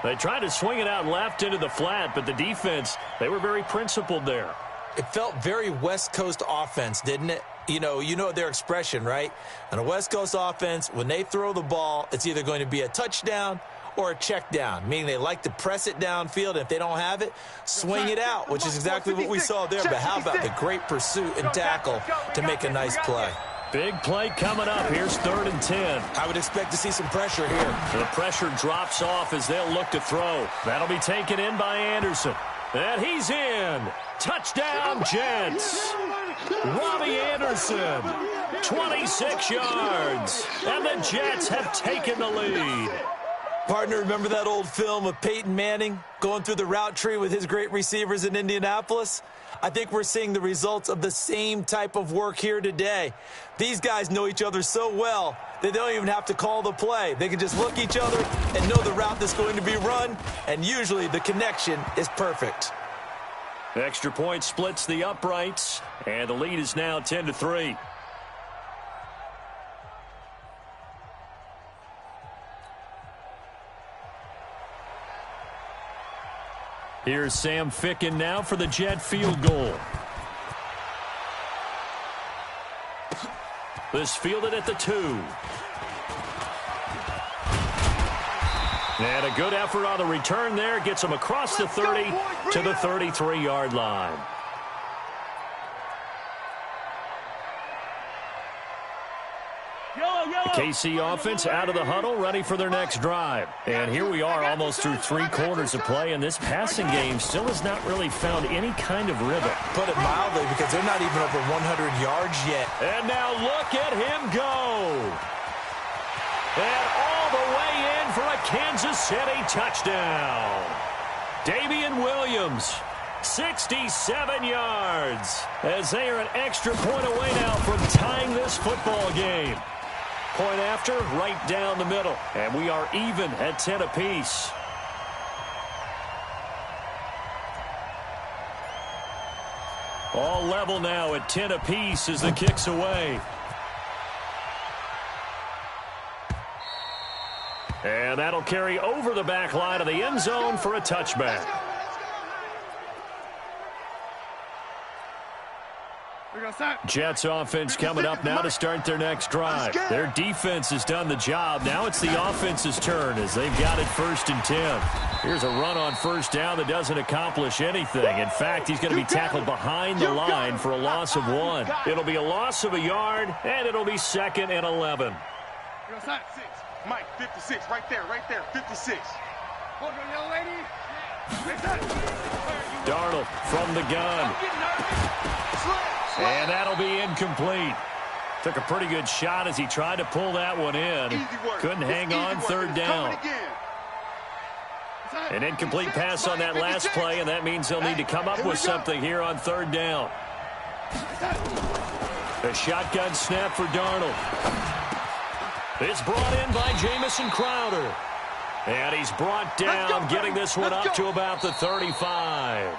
Speaker 1: They tried to swing it out left into the flat, but the defense, they were very principled there.
Speaker 2: It felt very West Coast offense, didn't it? You know their expression, right? On a West Coast offense, when they throw the ball, it's either going to be a touchdown or a check down, meaning they like to press it downfield, and if they don't have it, swing it out, which is exactly what we saw there. But how about the great pursuit and tackle to make a nice play?
Speaker 1: Big play coming up. Here's 3rd and 10.
Speaker 2: I would expect to see some pressure here.
Speaker 1: The pressure drops off as they'll look to throw. That'll be taken in by Anderson. And he's in. Touchdown, Jets. Robbie Anderson, 26 yards. And the Jets have taken the lead.
Speaker 2: Partner, remember that old film of Peyton Manning going through the route tree with his great receivers in Indianapolis? I think we're seeing the results of the same type of work here today. These guys know each other so well that they don't even have to call the play. They can just look each other and know the route that's going to be run, and usually the connection is perfect.
Speaker 1: Extra point splits the uprights, and the lead is now 10-3. Here's Sam Ficken now for the Jet field goal. This fielded at the 2. And a good effort on the return there. Gets him across the 30 to the 33-yard line. The KC offense out of the huddle, ready for their next drive. And here we are almost through 3 quarters of play, and this passing game still has not really found any kind of rhythm.
Speaker 2: Put it mildly, because they're not even over 100 yards yet.
Speaker 1: And now look at him go. And all the way in for a Kansas City touchdown. Damian Williams, 67 yards, as they are an extra point away now from tying this football game. Point after, right down the middle. And we are even at 10 apiece. All level now at 10 apiece as the kick's away. And that'll carry over the back line of the end zone for a touchback. Jets offense coming up now to start their next drive. Their defense has done the job. Now it's the offense's turn as they've got it 1st and 10. Here's a run on 1st down that doesn't accomplish anything. In fact, he's going to be tackled behind the line for a loss of 1. It'll be a loss of a yard, and it'll be 2nd and 11.
Speaker 4: Mike, 56, right there, 56. Hold on, young lady.
Speaker 1: Darnold from the gun. And that'll be incomplete. Took a pretty good shot as he tried to pull that one in. Couldn't hang on 3rd down. An incomplete pass on that last play, and that means they'll need to come up with something here on third down. A shotgun snap for Darnold. It's brought in by Jamison Crowder. And he's brought down, getting this one up to about the 35.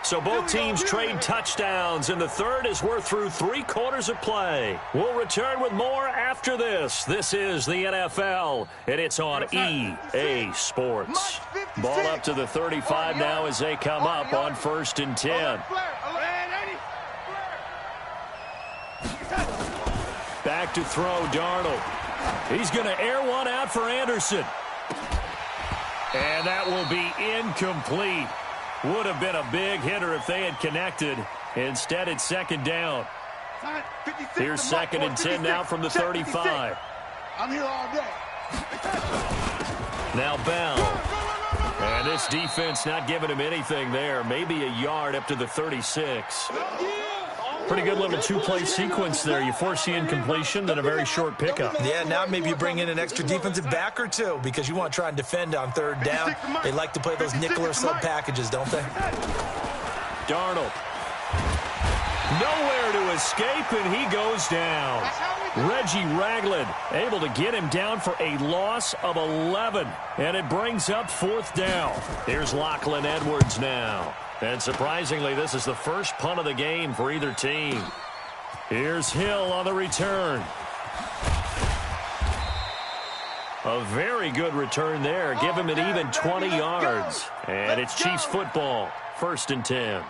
Speaker 1: So both teams trade touchdowns, and the third as we're through 3 quarters of play. We'll return with more after this. This is the NFL, and it's on EA Sports. Ball up to the 35 now as they come up on 1st and 10. Back to throw, Darnold. He's going to air one out for Anderson. And that will be incomplete. Would have been a big hitter if they had connected. Instead, it's 2nd down. Here's 2nd and 10 now from the 35.
Speaker 4: I'm here all day.
Speaker 1: Now Bell. And this defense not giving him anything there. Maybe a yard up to the 36. Pretty good little 2-play sequence there. You force the incompletion, then a very short pickup.
Speaker 2: Yeah, now maybe you bring in an extra defensive back or 2 because you want to try and defend on 3rd down. They like to play those nickel or sub packages, don't they?
Speaker 1: Darnold. Nowhere to escape, and he goes down. Reggie Ragland able to get him down for a loss of 11. And it brings up 4th down. Here's Lachlan Edwards now. And surprisingly, this is the first punt of the game for either team. Here's Hill on the return. A very good return there. Give him an even 20 yards. And it's Chiefs football. 1st and 10.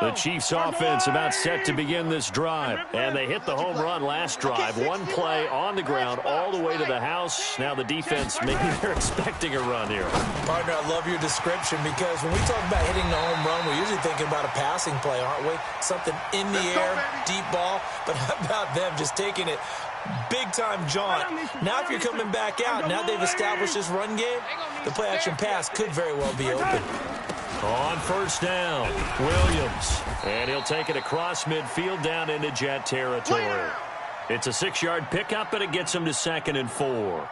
Speaker 1: The Chiefs offense about set to begin this drive. And they hit the home run last drive. 1 play on the ground all the way to the house. Now the defense, maybe they're expecting a run here.
Speaker 2: Partner, I love your description because when we talk about hitting the home run, we're usually thinking about a passing play, aren't we? Something in the air, deep ball. But how about them just taking it big-time jaunt? Now if you're coming back out, now they've established this run game, the play-action pass could very well be open.
Speaker 1: On 1st down, Williams. And he'll take it across midfield down into Jet territory. It's a 6-yard pickup, and it gets him to 2nd and 4.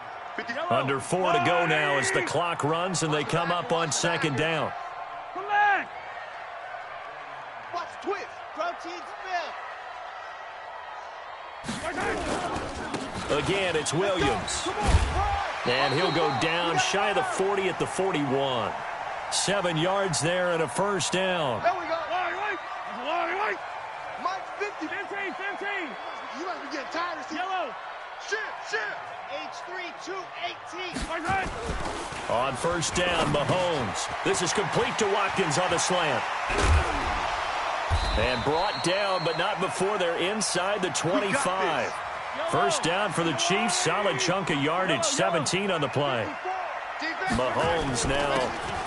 Speaker 1: Under 4 to go now as the clock runs, and they come up on 2nd down.
Speaker 3: Come back.
Speaker 4: Watch twist. Protein spin.
Speaker 1: Again, it's Williams. And he'll go down shy of the 40 at the 41. 7 yards there and a 1st down.
Speaker 4: There we go. Wait. Mike 50.
Speaker 3: 15.
Speaker 4: You must be getting tired of seeing.
Speaker 3: Yellow.
Speaker 4: Shit. H3 218.
Speaker 1: On 1st down, Mahomes. This is complete to Watkins on the slant. And brought down, but not before they're inside the 25. 1st down for the Chiefs. Solid chunk of yardage. 17 on the play. Mahomes now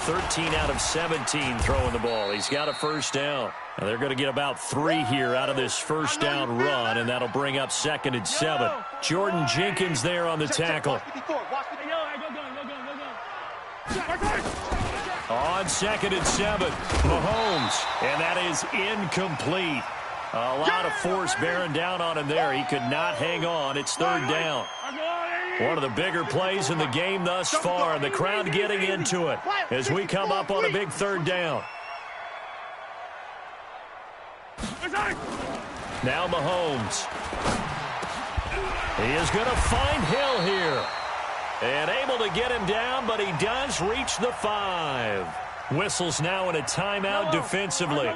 Speaker 1: 13 out of 17 throwing the ball. He's got a 1st down. Now they're going to get about 3 here out of this 1st down run, and that'll bring up 2nd and 7. Jordan Jenkins there on the tackle. On 2nd and 7, Mahomes, and that is incomplete. A lot of force bearing down on him there. He could not hang on. It's 3rd down. One of the bigger plays in the game thus far, and the crowd getting into it as we come up on a big 3rd down. Now Mahomes. He is going to find Hill here. And able to get him down, but he does reach the 5. Whistles now in a timeout defensively.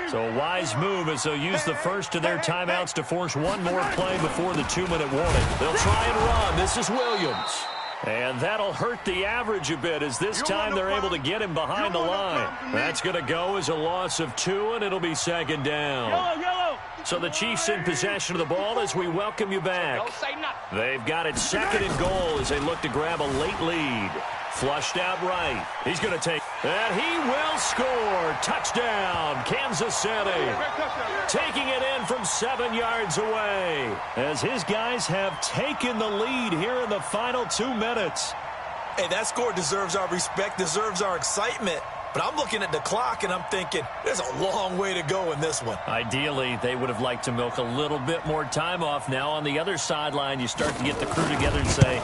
Speaker 1: So a wise move as they'll use the first of their timeouts to force one more play before the 2-minute warning. They'll try and run. This is Williams. And that'll hurt the average a bit as this time they're able to get him behind the line. That's going to go as a loss of 2, and it'll be 2nd down. So the Chiefs in possession of the ball as we welcome you back. They've got it 2nd and goal as they look to grab a late lead. Flushed out right. He's going to take, and he will score. Touchdown, Kansas City. Taking it in from 7 yards away as his guys have taken the lead here in the final 2 minutes.
Speaker 2: Hey, that score deserves our respect, deserves our excitement. But I'm looking at the clock, and I'm thinking, there's a long way to go in this one.
Speaker 1: Ideally, they would have liked to milk a little bit more time off. Now, on the other sideline, you start to get the crew together and say,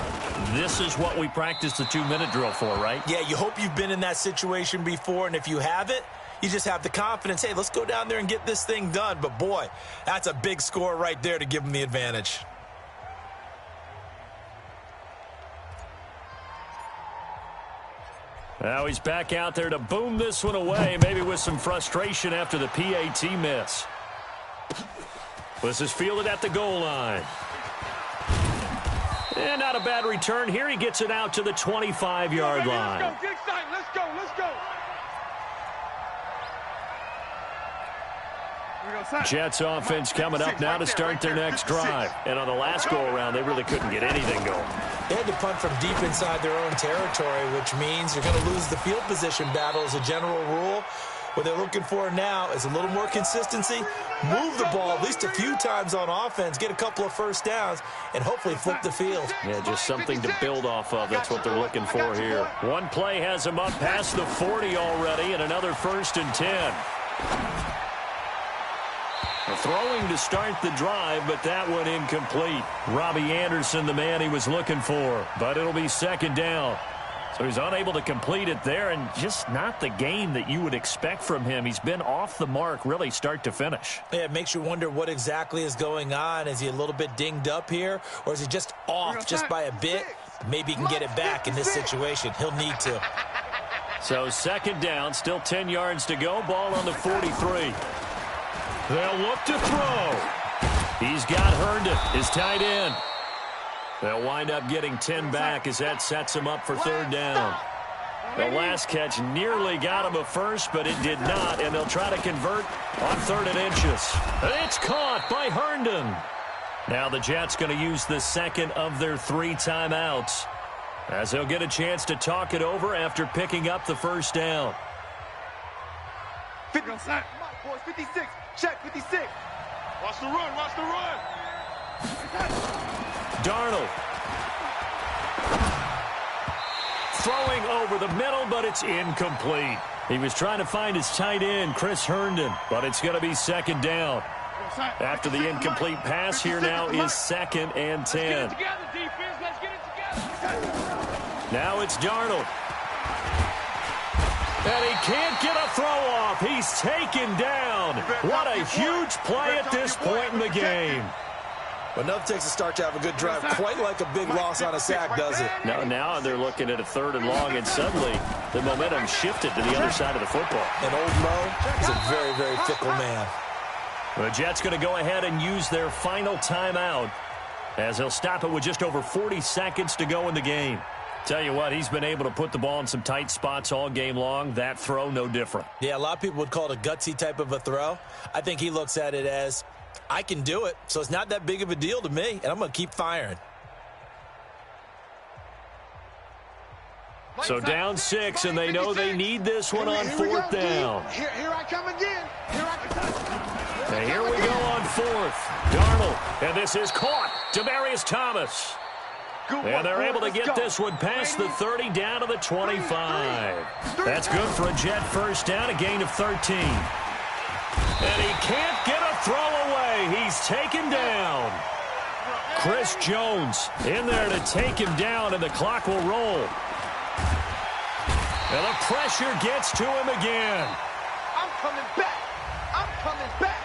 Speaker 1: this is what we practiced the 2-minute drill for, right?
Speaker 2: Yeah, you hope you've been in that situation before, and if you haven't, you just have the confidence, hey, let's go down there and get this thing done. But, boy, that's a big score right there to give them the advantage.
Speaker 1: Now he's back out there to boom this one away, maybe with some frustration after the PAT miss. This is fielded at the goal line. And not a bad return here. He gets it out to the 25-yard line.
Speaker 4: Let's go, dig side. Let's go, let's go.
Speaker 1: Jets offense coming up now to start their next drive. And on the last go-around, they really couldn't get anything going.
Speaker 2: They had to punt from deep inside their own territory, which means you're going to lose the field position battle as a general rule. What they're looking for now is a little more consistency, move the ball at least a few times on offense, get a couple of first downs, and hopefully flip the field.
Speaker 1: Yeah, just something to build off of. That's what they're looking for here. One play has them up past the 40 already, and another 1st and 10. Throwing to start the drive, but that one incomplete. Robbie Anderson, the man he was looking for, but it'll be 2nd down. So he's unable to complete it there, and just not the game that you would expect from him. He's been off the mark really start to finish.
Speaker 2: Yeah, it makes you wonder what exactly is going on. Is he a little bit dinged up here, or is he just off just by a bit? Maybe he can get it back in this situation. He'll need to.
Speaker 1: So 2nd down, still 10 yards to go. Ball on the 43. They'll look to throw. He's got Herndon, his tight end. They'll wind up getting 10 back as that sets him up for 3rd down. The last catch nearly got him a first, but it did not, and they'll try to convert on 3rd and inches. It's caught by Herndon. Now the Jets going to use the 2nd of their 3 timeouts as they'll get a chance to talk it over after picking up the 1st down.
Speaker 4: 56. 56. Check 56. Watch the run. Watch the run.
Speaker 1: Darnold. Throwing over the middle, but it's incomplete. He was trying to find his tight end, Chris Herndon, but it's going to be 2nd down. After the incomplete pass, here now is 2nd and 10.
Speaker 4: Let's get it together, defense. Let's get it together.
Speaker 1: Now it's Darnold. And he can't get a throw off. He's taken down. What a huge play at this point in the game.
Speaker 2: But nothing takes a start to have a good drive, quite like a big loss on a sack, does it?
Speaker 1: Now they're looking at a 3rd and long, and suddenly the momentum shifted to the other side of the football.
Speaker 2: And old Mo is a very, very fickle man.
Speaker 1: The Jets going to go ahead and use their final timeout as they'll stop it with just over 40 seconds to go in the game. Tell you what, he's been able to put the ball in some tight spots all game long. That throw, no different.
Speaker 2: Yeah, a lot of people would call it a gutsy type of a throw. I think he looks at it as, I can do it, so it's not that big of a deal to me, and I'm going to keep firing.
Speaker 1: So down 6, and they know they need this one on 4th down.
Speaker 4: Here I come again.
Speaker 1: And here we go on 4th. Darnold, and this is caught. Demaryius Thomas. And they're able to get this one past the 30 down to the 25. That's good for a Jet 1st down, a gain of 13. And he can't get a throw away. He's taken down. Chris Jones in there to take him down, and the clock will roll. And the pressure gets to him again.
Speaker 4: I'm coming back. I'm coming back.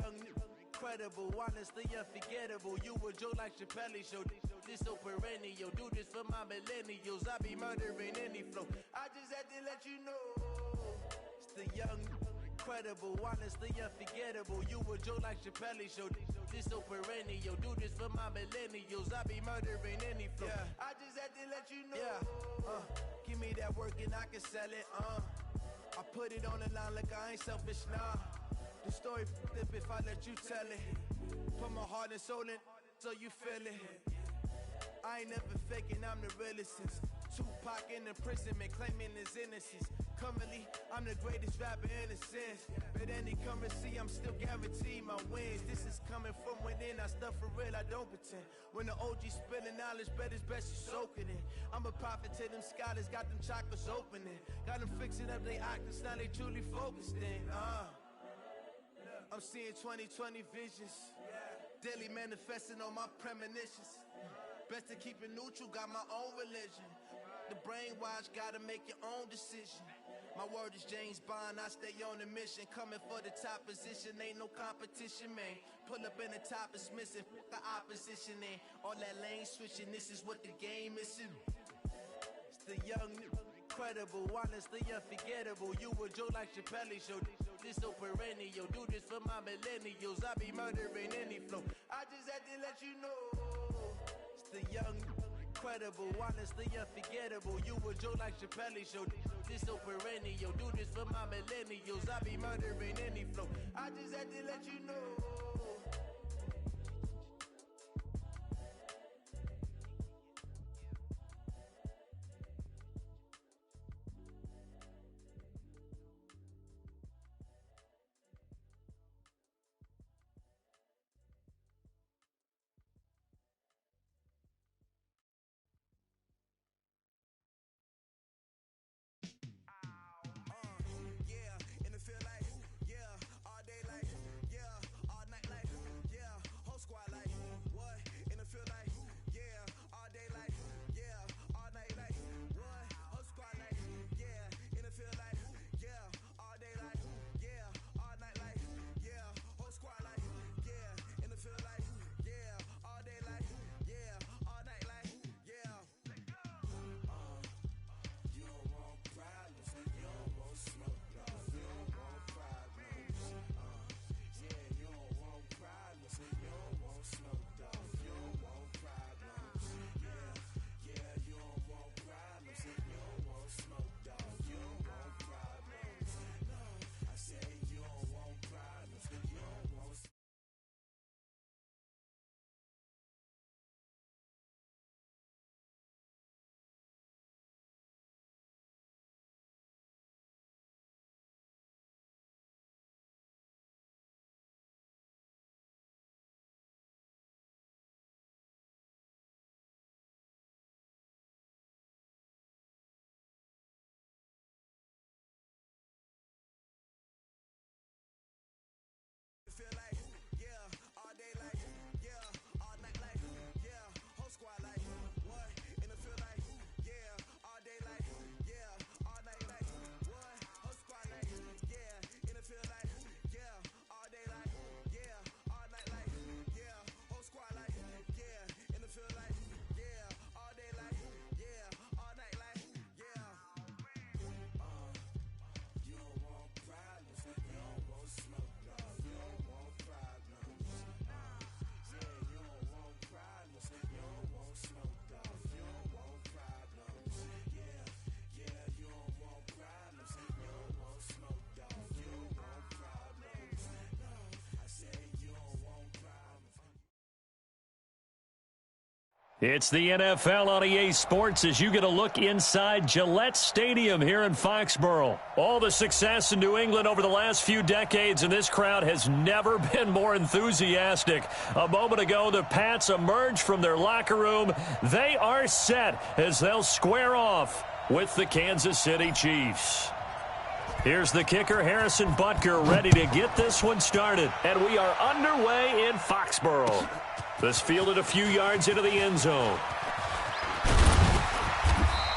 Speaker 5: young, incredible, honestly unforgettable. You a Joe like Chappelle show. This so perennial. Do this for my millennials. I be murdering any flow. I just had to let you know. It's the young, incredible, honestly unforgettable. You a Joe like Chappelle show. This so perennial. Do this for my millennials. I be murdering any flow. Yeah. I just had to let you know. Yeah. Give me that work and I can sell it. I put it on the line like I ain't selfish, nah. The story flip if I let you tell it. Put my heart and soul in so you feel it. I ain't never faking, I'm the realest since Tupac in imprisonment, claiming his innocence. Currently, I'm the greatest rapper in a sense. But any currency, I'm still guaranteed my wins. This is coming from within, I stuff for real, I don't pretend. When the OG spilling knowledge, bet it's best you soak it in. I'm a prophet to them scholars, got them chakras opening. Got them fixing up they octaves, now they truly focused in. I'm seeing 2020 visions, daily manifesting on my premonitions. Best to keep it neutral, got my own religion. The brainwash, gotta make your own decision. My word is James Bond, I stay on the mission. Coming for the top position, ain't no competition, man. Pull up in the top is missing, the opposition ain't. All that lane switching, this is what the game is. It's the young, incredible, honestly unforgettable. You a Joe like Chappelle show. This so perennial. Do this for my millennials. I be murdering any flow. I just had to let you know. It's the young, incredible, honestly unforgettable. You a Joe like Chappelle show. This so perennial. Do this for my millennials. I be murdering any flow. I just had to let you know.
Speaker 1: It's the NFL on EA Sports as you get a look inside Gillette Stadium here in Foxborough. All the success in New England over the last few decades, and this crowd has never been more enthusiastic. A moment ago, the Pats emerged from their locker room. They are set as they'll square off with the Kansas City Chiefs. Here's the kicker, Harrison Butker, ready to get this one started. And we are underway in Foxborough. This fielded a few yards into the end zone.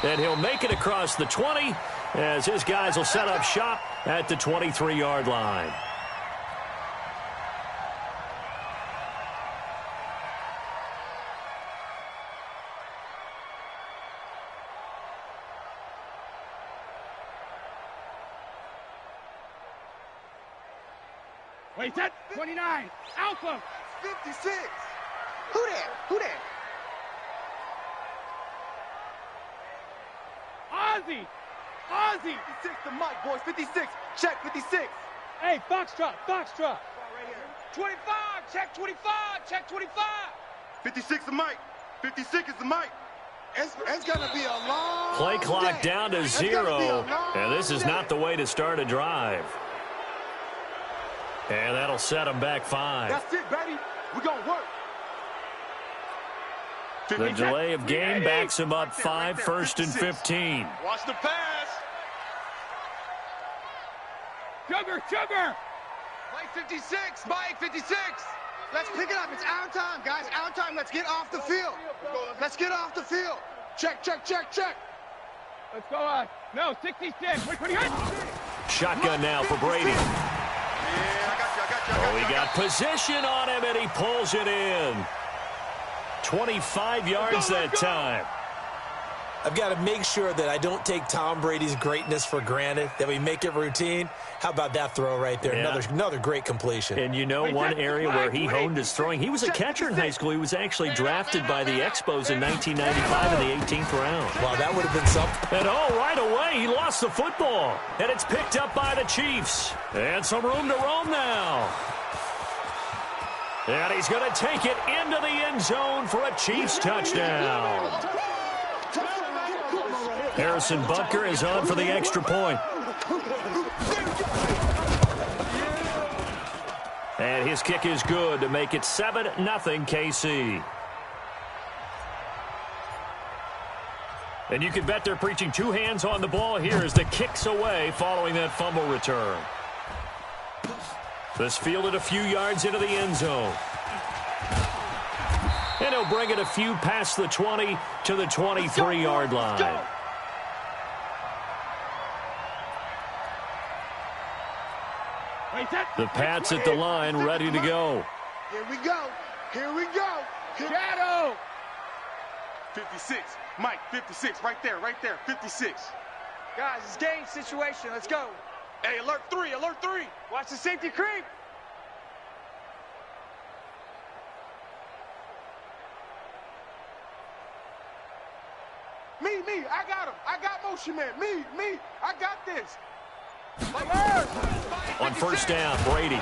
Speaker 1: And he'll make it across the 20 as his guys will set up shop at the 23-yard line.
Speaker 3: Wait, set. 29. Alpha.
Speaker 4: 56.
Speaker 3: Who there? Who there? Ozzy. Ozzy.
Speaker 4: 56 to Mike, boys. 56. Check 56.
Speaker 3: Hey, Foxtrot. Foxtrot.
Speaker 4: 25. Check 25. Check 25. 56 to Mike. 56 is the Mike.
Speaker 3: It's going to be a long
Speaker 1: Play clock
Speaker 3: day.
Speaker 1: down to
Speaker 3: It's gonna be a
Speaker 1: 0.
Speaker 3: long
Speaker 1: And this is
Speaker 3: day.
Speaker 1: not the way to start a drive. And that'll set them back 5.
Speaker 4: That's it, baby. We're going to work.
Speaker 1: The delay of game backs him up 5, 1st and 15.
Speaker 4: Watch the pass.
Speaker 3: Sugar.
Speaker 4: Mike 56. Mike 56.
Speaker 3: Let's pick it up. It's our time, guys. Our time. Let's get off the field. Let's get off the field. Check. Let's go on. No, 66. What do you got?
Speaker 1: Shotgun now for Brady.
Speaker 4: Yeah, I got you.
Speaker 1: Oh, he got position on him, and he pulls it in. 25 yards that time.
Speaker 2: I've got to make sure that I don't take Tom Brady's greatness for granted, that we make it routine. How about that throw right there?
Speaker 1: Yeah.
Speaker 2: Another great completion.
Speaker 1: And you know one area where he honed his throwing? He was a catcher in high school. He was actually drafted by the Expos in 1995 in the 18th round.
Speaker 2: Wow, that would have been something.
Speaker 1: And right away, he lost the football. And it's picked up by the Chiefs. And some room to roam now. And he's going to take it into the end zone for a Chiefs touchdown. Harrison Butker is on for the extra point. And his kick is good to make it 7-0 KC. And you can bet they're preaching 2 hands on the ball here as the kick's away following that fumble return. This fielded a few yards into the end zone. And he'll bring it a few past the 20 to the 23-yard line. The Pats at the line, ready to go.
Speaker 3: Here we go. Shadow.
Speaker 4: 56. Mike, 56. Right there. 56.
Speaker 3: Guys, it's game situation. Let's go.
Speaker 4: Hey, alert 3.
Speaker 3: Watch the safety creep.
Speaker 4: Me. I got him. I got motion man. Me. I got this.
Speaker 1: On first down, Brady.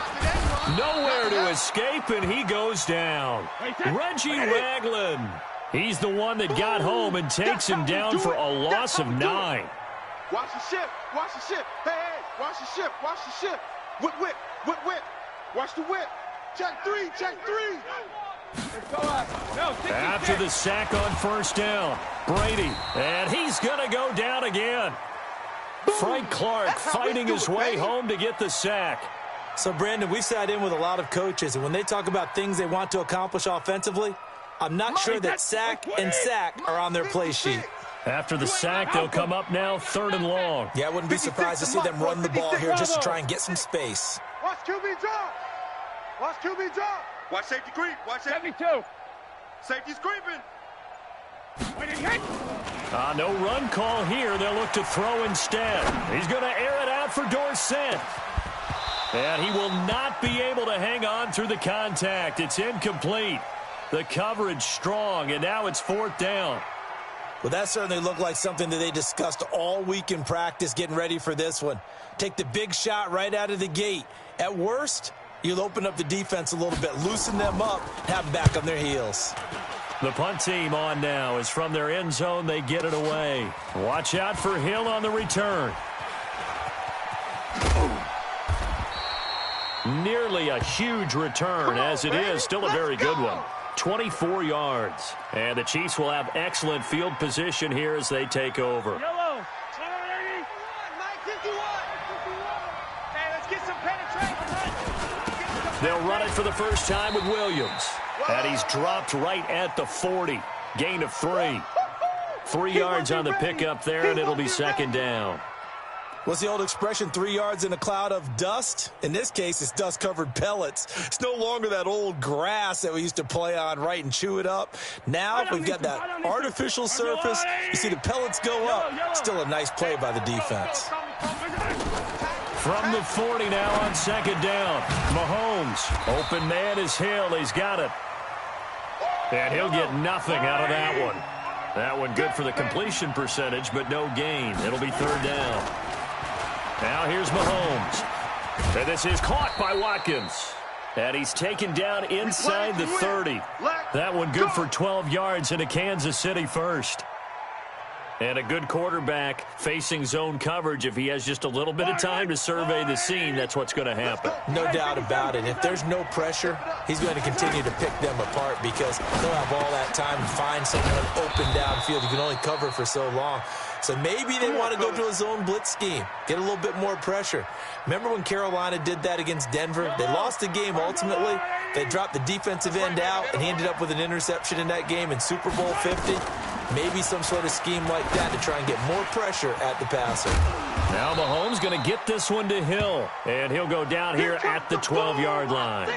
Speaker 1: Nowhere to escape, and he goes down. Reggie Ragland. He's the one that got home and takes him down for a loss of 9.
Speaker 4: Watch the ship. Hey, watch the ship. Whip. Watch the whip. Check 3.
Speaker 3: Let's go on. No, 66.
Speaker 1: After the sack on first down, Brady. And he's going to go down again. Frank Clark fighting his way home to get the sack.
Speaker 2: So, Brandon, we sat in with a lot of coaches, and when they talk about things they want to accomplish offensively, I'm not sure that sack and sack are on their play sheet.
Speaker 1: After the sack, they'll come up now 3rd and long.
Speaker 2: Yeah, I wouldn't be surprised to see them run the ball here just to try and get some space.
Speaker 4: Watch QB drop. Watch safety creep.
Speaker 3: 72.
Speaker 4: Safety's creeping.
Speaker 1: No run call here. They'll look to throw instead. He's going to air it out for Dorsett. And he will not be able to hang on through the contact. It's incomplete. The coverage strong, and now it's 4th down.
Speaker 2: Well, that certainly looked like something that they discussed all week in practice getting ready for this one. Take the big shot right out of the gate. At worst, you'll open up the defense a little bit, loosen them up, have them back on their heels.
Speaker 1: The punt team on now is from their end zone. They get it away. Watch out for Hill on the return. Nearly a huge return, as it is. Still a very good one. 24 yards. And the Chiefs will have excellent field position here as they take over.
Speaker 3: Yellow.
Speaker 4: Mike 51. Hey, let's get some penetration.
Speaker 1: They'll run it for the first time with Williams. And he's dropped right at the 40. Gain of 3. 3 yards on the pickup there, and it'll be 2nd down.
Speaker 2: What's the old expression, 3 yards in a cloud of dust? In this case, it's dust-covered pellets. It's no longer that old grass that we used to play on, right, and chew it up. Now we've got that artificial surface. You see the pellets go up. Still a nice play by the defense.
Speaker 1: From the 40 now on second down. Mahomes, open man is Hill. He's got it. And he'll get nothing out of that one. That one good for the completion percentage, but no gain. It'll be third down. Now here's Mahomes. And this is caught by Watkins. And he's taken down inside the 30. That one good for 12 yards into Kansas City first. And a good quarterback facing zone coverage. If he has just a little bit of time to survey the scene, that's what's going to happen.
Speaker 2: No doubt about it. If there's no pressure, he's going to continue to pick them apart because they'll have all that time to find someone open downfield. You can only cover for so long. So maybe they want to go to a zone blitz scheme, get a little bit more pressure. Remember when Carolina did that against Denver? They lost the game ultimately. They dropped the defensive end out, and he ended up with an interception in that game in Super Bowl 50. Maybe some sort of scheme like that to try and get more pressure at the passer.
Speaker 1: Now Mahomes going to get this one to Hill, and he'll go down here at the 12-yard line.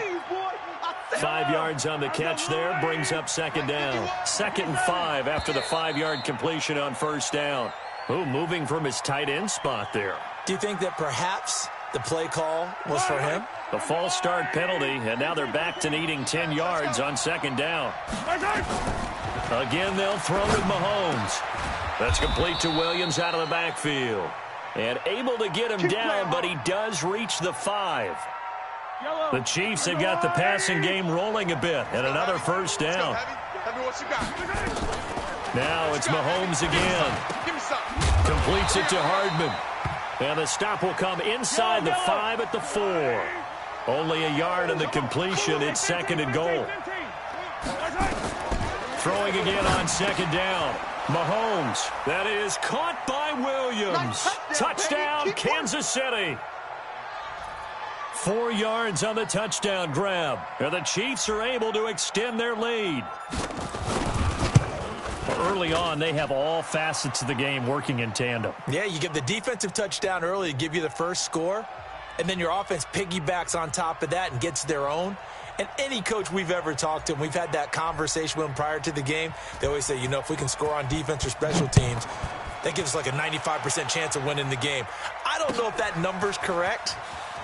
Speaker 1: 5 yards on the catch there, brings up second down. 2nd and 5 after the 5-yard completion on first down. Ooh, moving from his tight end spot there.
Speaker 2: Do you think that perhaps the play call was for him?
Speaker 1: A false start penalty, and now they're back to needing 10 yards on second down. Again, they'll throw to Mahomes. That's complete to Williams out of the backfield. And able to get him down, but he does reach the 5. The Chiefs have got the passing game rolling a bit, and another first down. Now it's Mahomes again. Completes it to Hardman. And the stop will come inside the 5 at the 4. Only a yard in the completion. It's 2nd and goal. Throwing again on second down. Mahomes. That is caught by Williams. Touchdown, Kansas City. 4 yards on the touchdown grab. And the Chiefs are able to extend their lead. Early on, they have all facets of the game working in tandem.
Speaker 2: Yeah, you get the defensive touchdown early to give you the first score, and then your offense piggybacks on top of that and gets their own. And any coach we've ever talked to, and we've had that conversation with them prior to the game, they always say, you know, if we can score on defense or special teams, that gives us like a 95% chance of winning the game. I don't know if that number's correct,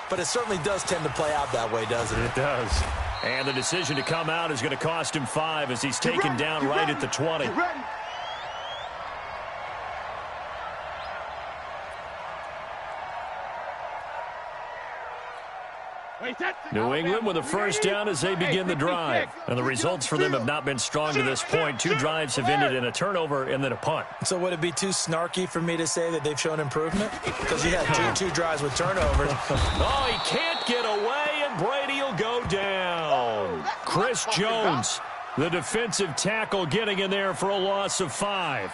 Speaker 2: but it certainly does tend to play out that way, doesn't it?
Speaker 1: It does. And the decision to come out is going to cost him 5 as he's taken down right at the 20. New England with a first down as they begin the drive. And the results for them have not been strong to this point. 2 drives have ended in a turnover and then a punt.
Speaker 2: So would it be too snarky for me to say that they've shown improvement? Because you had two drives with turnovers.
Speaker 1: Oh, he can't get away, and Brady will go down. Chris Jones, the defensive tackle, getting in there for a loss of 5.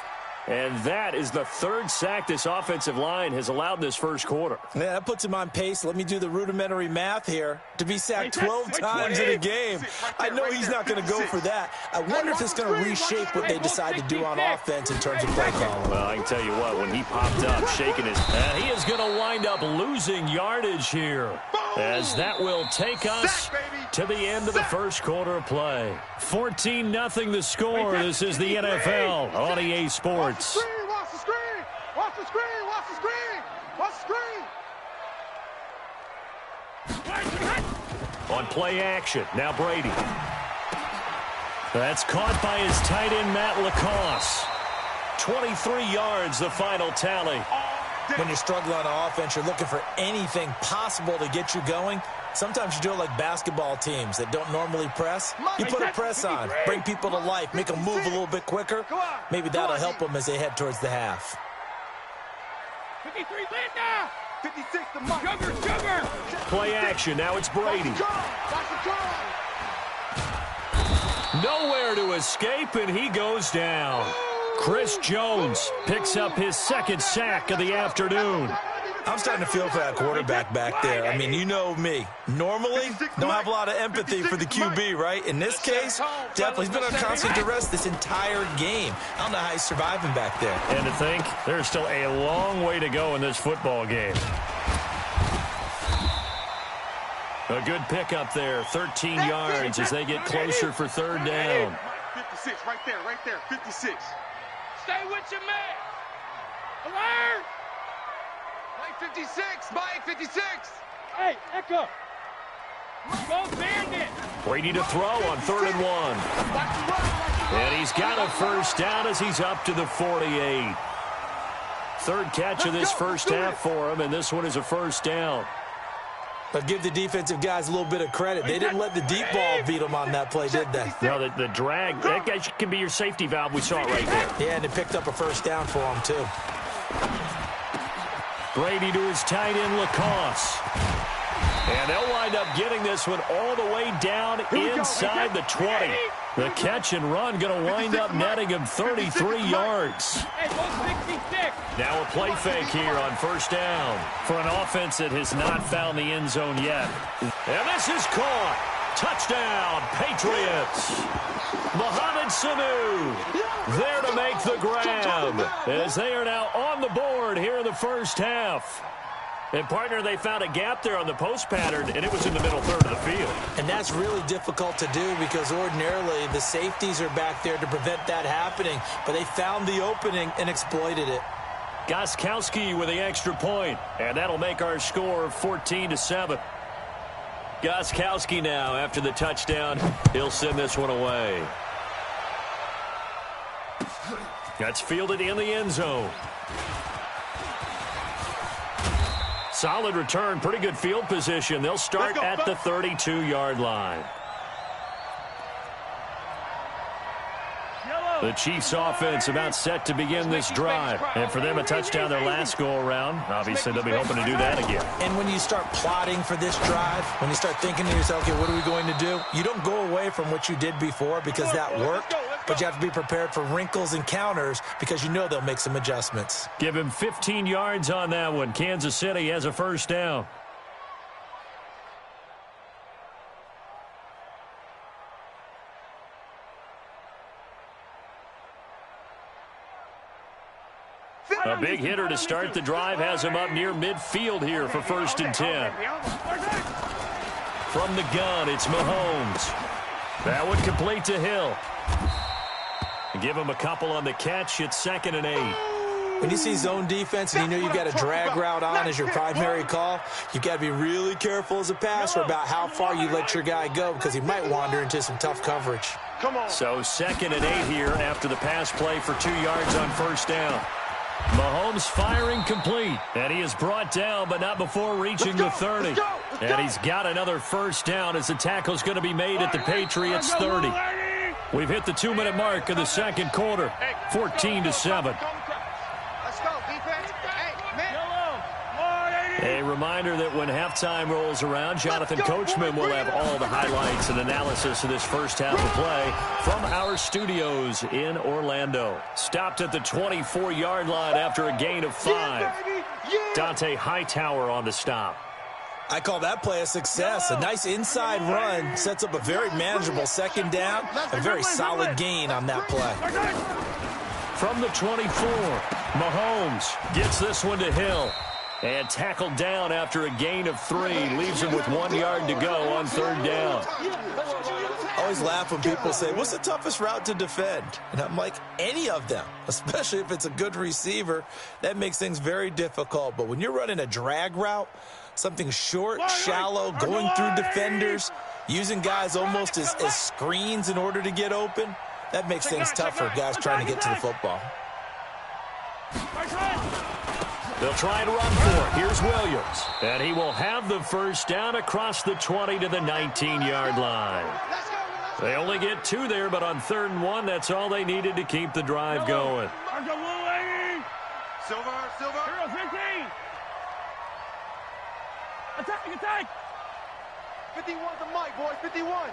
Speaker 1: And that is the 3rd sack this offensive line has allowed this first quarter.
Speaker 2: Yeah, that puts him on pace. Let me do the rudimentary math here. To be sacked 12 times in a game. I know he's not going to go for that. I wonder if it's going to reshape what they decide to do on offense in terms of play calling.
Speaker 1: Well, I can tell you what, when he popped up, shaking his head, he is going to wind up losing yardage here. As that will take us to the end of the first quarter of play. 14-0 the score. This is the NFL on EA Sports.
Speaker 3: Watch the screen! Watch the screen! Watch the screen! Watch the screen!
Speaker 1: On play action, now Brady. That's caught by his tight end, Matt Lacoste. 23 yards, the final tally.
Speaker 2: When you're struggling on offense, you're looking for anything possible to get you going. Sometimes you do it like basketball teams that don't normally press. You put a press on, bring people to life, make them move a little bit quicker. Maybe that'll help them as they head towards the half.
Speaker 3: 53, Linda! 56, the mark. Sugar!
Speaker 1: Play action, now it's Brady. Nowhere to escape, and he goes down. Chris Jones picks up his 2nd sack of the afternoon.
Speaker 2: I'm starting to feel for that quarterback back there. I mean, you know me. Normally, don't have a lot of empathy for the QB, right? In this case, definitely. He's been on constant duress this entire game. I don't know how he's surviving back there.
Speaker 1: And to think, there's still a long way to go in this football game. A good pickup there, 13 yards as they get closer for 3rd down.
Speaker 3: 56, right there, 56.
Speaker 4: Stay with your man. Alert!
Speaker 3: Mike 56, Mike 56.
Speaker 4: Hey, Echo. Go Bandit.
Speaker 1: Brady to throw on 3rd and 1. And he's got a first down as he's up to the 48. Third catch of this first half for him, and this one is a first down.
Speaker 2: But give the defensive guys a little bit of credit. They didn't let the deep ball beat them on that play, did they?
Speaker 1: No, the drag, that guy can be your safety valve. We saw it right there.
Speaker 2: Yeah, and they picked up a first down for him, too.
Speaker 1: Brady to his tight end, Lacoste. And they'll wind up getting this one all the way down inside the 20. The catch and run going to wind up netting him 33 yards.
Speaker 4: Hey, go 66.
Speaker 1: Now a play fake here on first down for an offense that has not found the end zone yet. And this is caught. Touchdown, Patriots. Mohamed Sanu there to make the grab as they are now on the board here in the first half. And, partner, they found a gap there on the post pattern, and it was in the middle third of the field.
Speaker 2: And that's really difficult to do because ordinarily the safeties are back there to prevent that happening. But they found the opening and exploited it.
Speaker 1: Gostkowski with the extra point, and that'll make our score 14-7. Gostkowski now after the touchdown. He'll send this one away. That's fielded in the end zone. Solid return, pretty good field position. They'll start at the 32-yard line. The Chiefs offense about set to begin this drive. And for them, a touchdown their last go-around. Obviously, they'll be hoping to do that again.
Speaker 2: And when you start plotting for this drive, when you start thinking to yourself, okay, what are we going to do? You don't go away from what you did before because that worked. But you have to be prepared for wrinkles and counters because you know they'll make some adjustments.
Speaker 1: Give him 15 yards on that one. Kansas City has a first down. A big hitter to start the drive has him up near midfield here for 1st and 10. From the gun, it's Mahomes. That one complete to Hill. Give him a couple on the catch. It's 2nd and 8.
Speaker 2: When you see zone defense and you know you've got a drag route on as your primary call, you've got to be really careful as a passer about how far you let your guy go because he might wander into some tough coverage.
Speaker 1: So 2nd and 8 here after the pass play for 2 yards on first down. Mahomes firing complete, and he is brought down, but not before reaching the 30. And he's got another first down as the tackle's going to be made at the Patriots 30. We've hit the 2-minute mark of the second quarter, 14-7.
Speaker 3: Let's go, defense. Hey, man.
Speaker 1: A reminder that when halftime rolls around, Jonathan Coachman will have all the highlights and analysis of this first half of play from our studios in Orlando. Stopped at the 24-yard line after a gain of 5. Dante Hightower on the stop.
Speaker 2: I call that play a success. A nice inside run sets up a very manageable second down, a very solid gain on that play.
Speaker 1: From the 24, Mahomes gets this one to Hill. And tackled down after a gain of 3. Leaves him with 1 yard to go on 3rd down.
Speaker 2: I always laugh when people say, what's the toughest route to defend? And I'm like, any of them, especially if it's a good receiver. That makes things very difficult. But when you're running a drag route, something short, shallow, going through defenders, using guys almost as screens in order to get open, that makes things tough for guys trying to get to the football.
Speaker 1: They'll try and run for it. Here's Williams. And he will have the first down across the 20 to the 19-yard line. They only get 2 there, but on 3rd and 1, that's all they needed to keep the drive going.
Speaker 3: Silver.
Speaker 4: 15. Attack.
Speaker 3: 51 to Mike, boys. 51.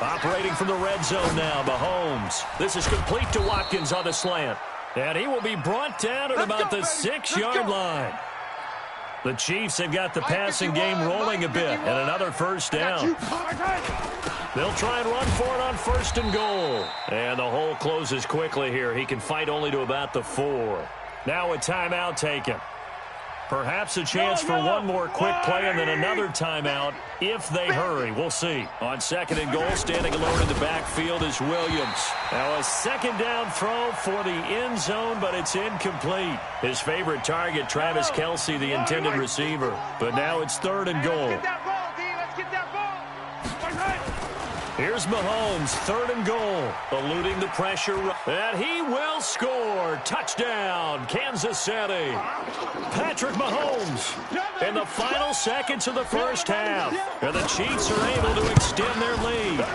Speaker 1: Operating from the red zone now, Mahomes. This is complete to Watkins on the slant. And he will be brought down at about the 6-yard line. The Chiefs have got the passing game rolling a bit, and another first down. They'll try and run for it on 1st and goal. And the hole closes quickly here. He can fight only to about the 4. Now a timeout taken. Perhaps a chance for one more quick play and then another timeout if they hurry. We'll see. On 2nd and goal, standing alone in the backfield is Williams. Now a 2nd down throw for the end zone, but it's incomplete. His favorite target, Travis Kelce, the intended receiver. But now it's 3rd and goal.
Speaker 4: Let's get that ball, D. Let's get that ball.
Speaker 1: Here's Mahomes, 3rd and goal, eluding the pressure, and he will score. Touchdown, Kansas City. Patrick Mahomes in the final seconds of the first half, and the Chiefs are able to extend their lead.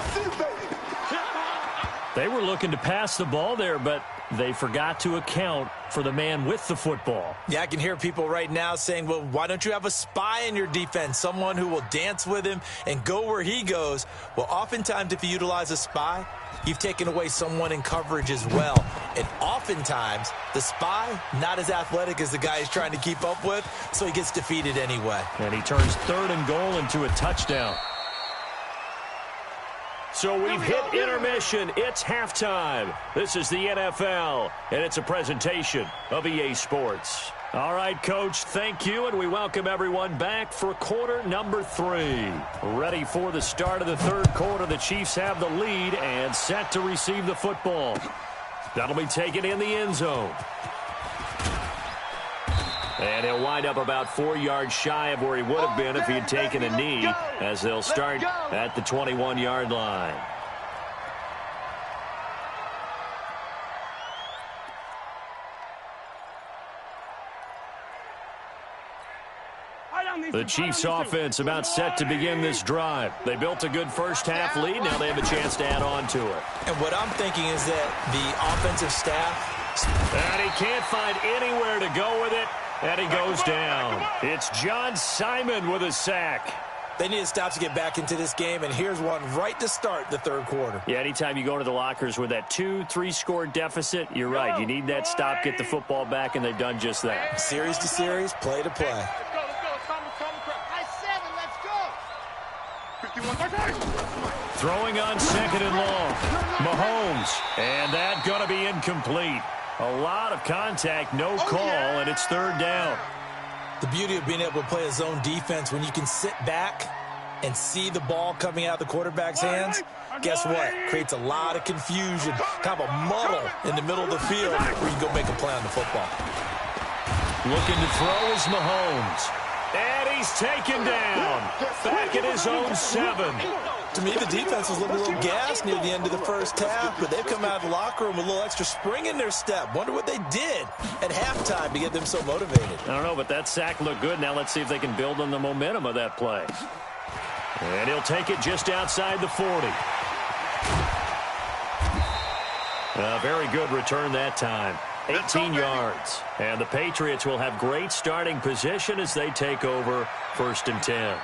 Speaker 1: They were looking to pass the ball there, but they forgot to account for the man with the football.
Speaker 2: Yeah, I can hear people right now saying, well, why don't you have a spy in your defense, someone who will dance with him and go where he goes? Well, oftentimes if you utilize a spy, you've taken away someone in coverage as well. And oftentimes, the spy, not as athletic as the guy he's trying to keep up with, so he gets defeated anyway.
Speaker 1: And he turns 3rd and goal into a touchdown. So we've hit intermission. It's halftime. This is the NFL, and it's a presentation of EA Sports. All right, Coach, thank you, and we welcome everyone back for quarter number 3. Ready for the start of the 3rd quarter. The Chiefs have the lead and set to receive the football. That'll be taken in the end zone. And he'll wind up about 4 yards shy of where he would have been if he had taken a knee, as they'll start at the 21-yard line. The Chiefs offense about set to begin this drive. They built a good first half lead. Now they have a chance to add on to it.
Speaker 2: And what I'm thinking is that the offensive staff...
Speaker 1: And he can't find anywhere to go with it. And he goes down. It's John Simon with a sack.
Speaker 2: They need a stop to get back into this game, and here's one right to start the 3rd quarter.
Speaker 1: Yeah, anytime you go to the lockers with that 2-3 score deficit, you're right. You need that stop, get the football back, and they've done just that.
Speaker 2: Series to series, play to play.
Speaker 4: Let's go. Let's go. High 7, let's go. 51.
Speaker 1: Throwing on 2nd and long. Mahomes. And that going to be incomplete. A lot of contact, no call, and it's 3rd down.
Speaker 2: The beauty of being able to play a zone defense when you can sit back and see the ball coming out of the quarterback's hands, guess what? Creates a lot of confusion, kind of a muddle in the middle of the field where you can go make a play on the football.
Speaker 1: Looking to throw is Mahomes. And he's taken down. Back at his own 7.
Speaker 2: To me, the defense was looking a little gassed near the end of the first half, but they've come out of the locker room with a little extra spring in their step. Wonder what they did at halftime to get them so motivated.
Speaker 1: I don't know, but that sack looked good. Now let's see if they can build on the momentum of that play. And he'll take it just outside the 40. A very good return that time. 18 yards. And the Patriots will have great starting position as they take over 1st and 10.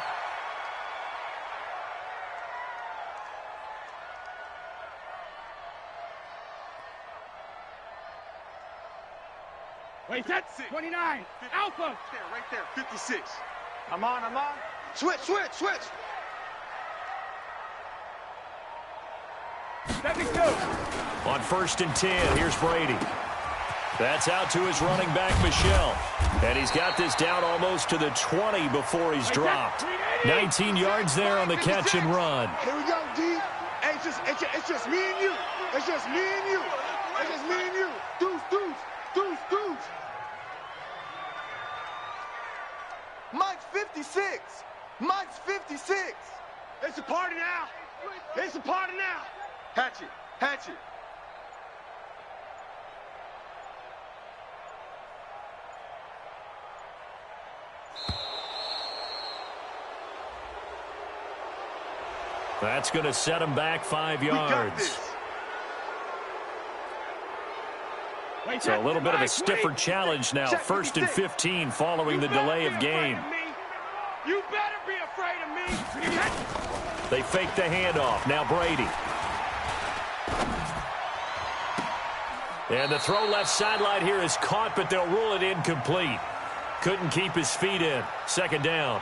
Speaker 4: Wait, that's 29. Alpha.
Speaker 3: Right there, 56. I'm on. Switch.
Speaker 4: 72.
Speaker 1: On 1st and 10, here's Brady. That's out to his running back, Michel. And he's got this down almost to the 20 before he's dropped. 19 yards there on the catch and run.
Speaker 3: Here we go, D. Hey, it's just me and you. It's just me and you. Deuce. Mike's 56. It's a party now. Hatch it.
Speaker 1: That's going to set him back 5 yards. So a little bit of a stiffer challenge now. 1st and 15 following the delay of game.
Speaker 4: You better be afraid of me.
Speaker 1: They fake the handoff. Now Brady. And the throw left sideline here is caught, but they'll rule it incomplete. Couldn't keep his feet in. 2nd down.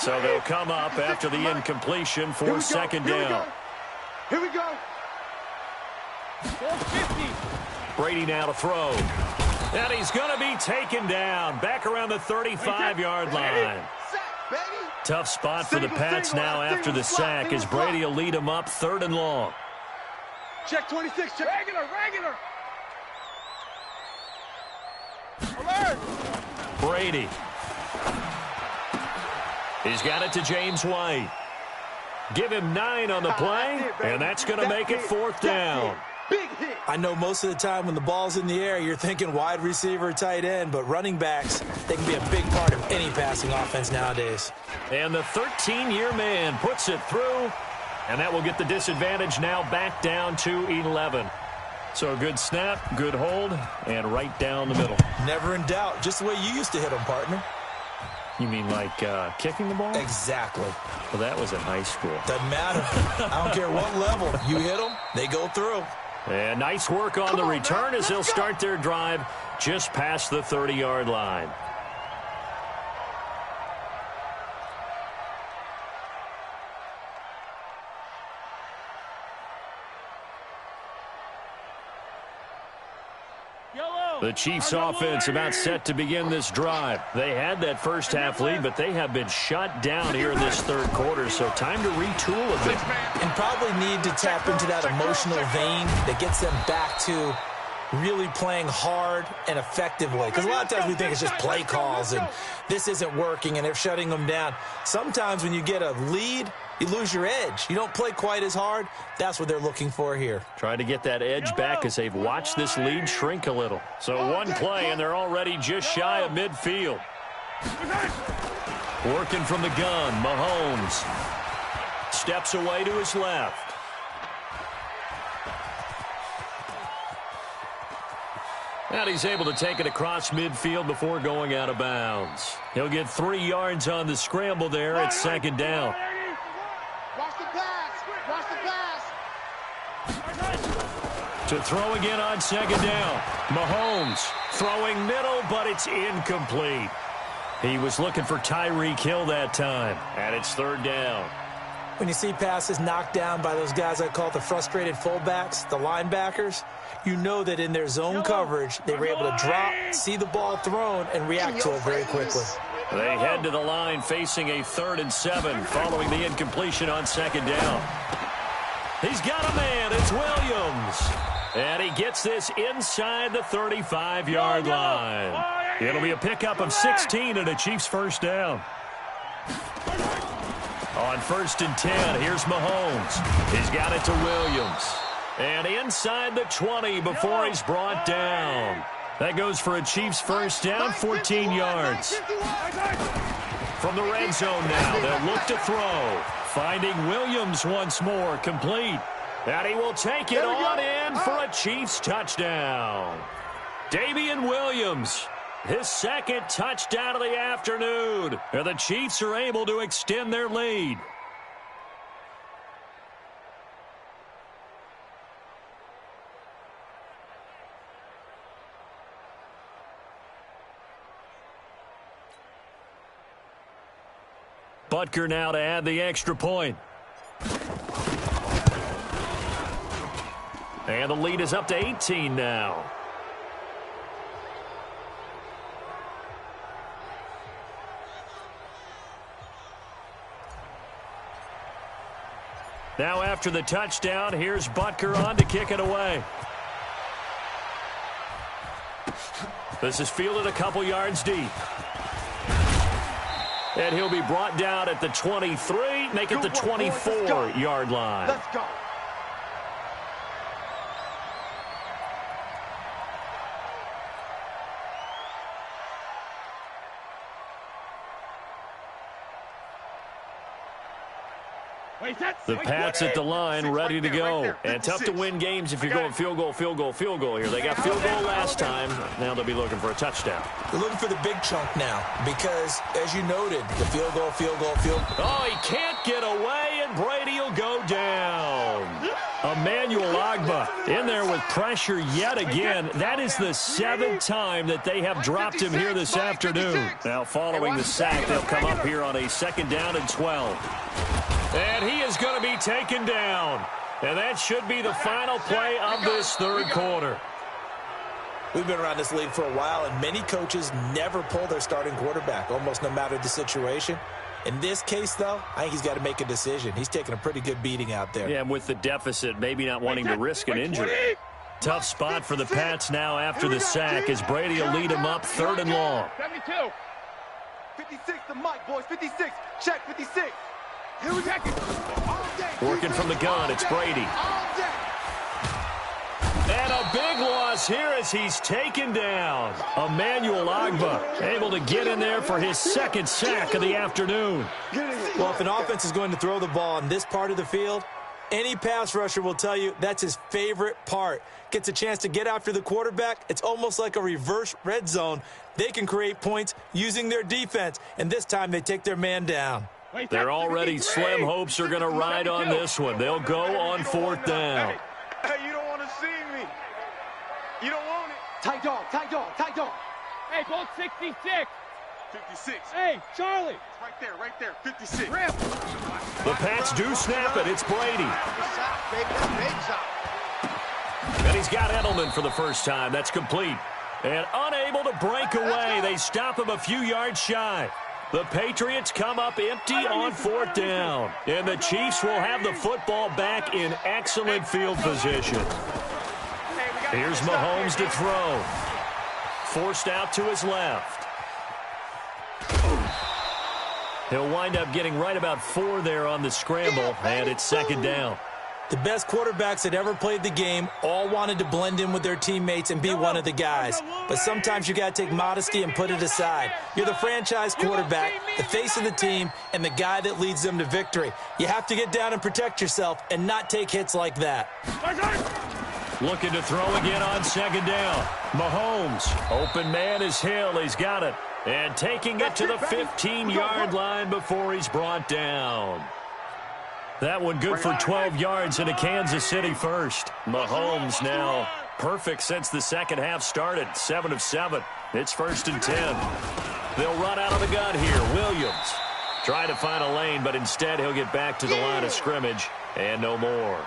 Speaker 1: So they'll come up after the incompletion for 2nd down.
Speaker 3: Here we go.
Speaker 4: 450.
Speaker 1: Brady now to throw. And he's going to be taken down back around the 35-yard line. Tough spot for the Pats now after the sack as Brady will lead them up 3rd and long.
Speaker 3: Check 26. Check. Regular. Alert.
Speaker 1: Brady. He's got it to James White. Give him 9 on the play, and that's going to make it 4th down.
Speaker 3: Big hit.
Speaker 2: I know most of the time when the ball's in the air, you're thinking wide receiver, tight end, but running backs, they can be a big part of any passing offense nowadays.
Speaker 1: And the 13-year man puts it through, and that will get the disadvantage now back down to 11. So good snap, good hold, and right down the middle.
Speaker 2: Never in doubt, just the way you used to hit them, partner.
Speaker 1: You mean like kicking the ball?
Speaker 2: Exactly.
Speaker 1: Well, that was in high school.
Speaker 2: Doesn't matter. I don't care what level. You hit them, they go through.
Speaker 1: And nice work on the return as they'll start their drive just past the 30-yard line. The Chiefs offense about set to begin this drive. They had that first half lead, but they have been shut down here in this 3rd quarter, so time to retool a bit.
Speaker 2: And probably need to tap into that emotional vein that gets them back to really playing hard and effectively. Because a lot of times we think it's just play calls and this isn't working and they're shutting them down. Sometimes when you get a lead, you lose your edge. You don't play quite as hard. That's what they're looking for here.
Speaker 1: Trying to get that edge back as they've watched this lead shrink a little. So one play, and they're already just shy of midfield. Working from the gun, Mahomes steps away to his left. And he's able to take it across midfield before going out of bounds. He'll get 3 yards on the scramble there at 2nd down.
Speaker 3: Watch the pass. Watch the pass.
Speaker 1: To throw again on 2nd down. Mahomes throwing middle, but it's incomplete. He was looking for Tyreek Hill that time, and it's 3rd down.
Speaker 2: When you see passes knocked down by those guys I call the frustrated fullbacks, the linebackers, you know that in their zone coverage, they were able to drop, see the ball thrown, and react to it very quickly.
Speaker 1: They head to the line facing a 3rd and 7 following the incompletion on 2nd down. He's got a man. It's Williams. And he gets this inside the 35-yard line. It'll be a pickup of 16 and a Chiefs 1st down. On 1st and 10, here's Mahomes. He's got it to Williams. And inside the 20 before he's brought down. That goes for a Chiefs 1st down, 14 yards. From the red zone now, they'll look to throw. Finding Williams once more, complete. And he will take it on in for a Chiefs touchdown. Damian Williams, his 2nd touchdown of the afternoon. And the Chiefs are able to extend their lead. Butker now to add the extra point. And the lead is up to 18 now. Now after the touchdown, here's Butker on to kick it away. This is fielded a couple yards deep. And he'll be brought down at the 23, make it the 24-yard line.
Speaker 3: Let's go.
Speaker 1: The Pats at the line, ready to go. And tough to win games if you're going field goal, field goal, field goal here. They got field goal last time. Now they'll be looking for a touchdown.
Speaker 2: They're looking for the big chunk now because, as you noted, the field goal, field goal, field goal.
Speaker 1: Oh, he can't get away, and Brady will go down. Emmanuel Ogbah in there with pressure yet again. That is the 7th time that they have dropped him here this afternoon. Now, following the sack, they'll come up here on a 2nd down and 12. And he is going to be taken down. And that should be the final play of this 3rd quarter.
Speaker 2: We've been around this league for a while, and many coaches never pull their starting quarterback, almost no matter the situation. In this case, though, I think he's got to make a decision. He's taking a pretty good beating out there.
Speaker 1: Yeah, and with the deficit, maybe not wanting to risk an injury. Tough spot for the Pats now after the sack as Brady will lead him up 3rd and long.
Speaker 3: 72. 56 to Mike, boys. 56. Check 56. Here we go.
Speaker 1: Working from the gun, it's Brady. And a big loss here as he's taken down. Emmanuel Ogbah able to get in there for his 2nd sack of the afternoon.
Speaker 2: Well, if an offense is going to throw the ball in this part of the field, any pass rusher will tell you that's his favorite part. Gets a chance to get after the quarterback. It's almost like a reverse red zone. They can create points using their defense, and this time they take their man down.
Speaker 1: They're already slim hopes are going to ride on this one. They'll go on 4th down.
Speaker 3: Hey, you don't want to see me. You don't want it. Tight dog, tight dog, tight dog. Hey, bolt 66. 56. Hey, Charlie. Right there, 56.
Speaker 1: The Pats do snap it. It's Brady. And he's got Edelman for the first time. That's complete. And unable to break away. They stop him a few yards shy. The Patriots come up empty on 4th down. And the Chiefs will have the football back in excellent field position. Here's Mahomes to throw. Forced out to his left. He'll wind up getting right about 4 there on the scramble, and it's 2nd down.
Speaker 2: The best quarterbacks that ever played the game all wanted to blend in with their teammates and be one of the guys. But sometimes you got to take modesty and put it aside. You're the franchise quarterback, the face of the team, and the guy that leads them to victory. You have to get down and protect yourself and not take hits like that.
Speaker 1: Looking to throw again on 2nd down. Mahomes, open man is Hill. He's got it. And taking it to the 15-yard line before he's brought down. That one good for 12 yards into Kansas City first. Mahomes now perfect since the second half started. 7 of 7. It's 1st and 10. They'll run out of the gun here. Williams trying to find a lane, but instead he'll get back to the line of scrimmage and no more.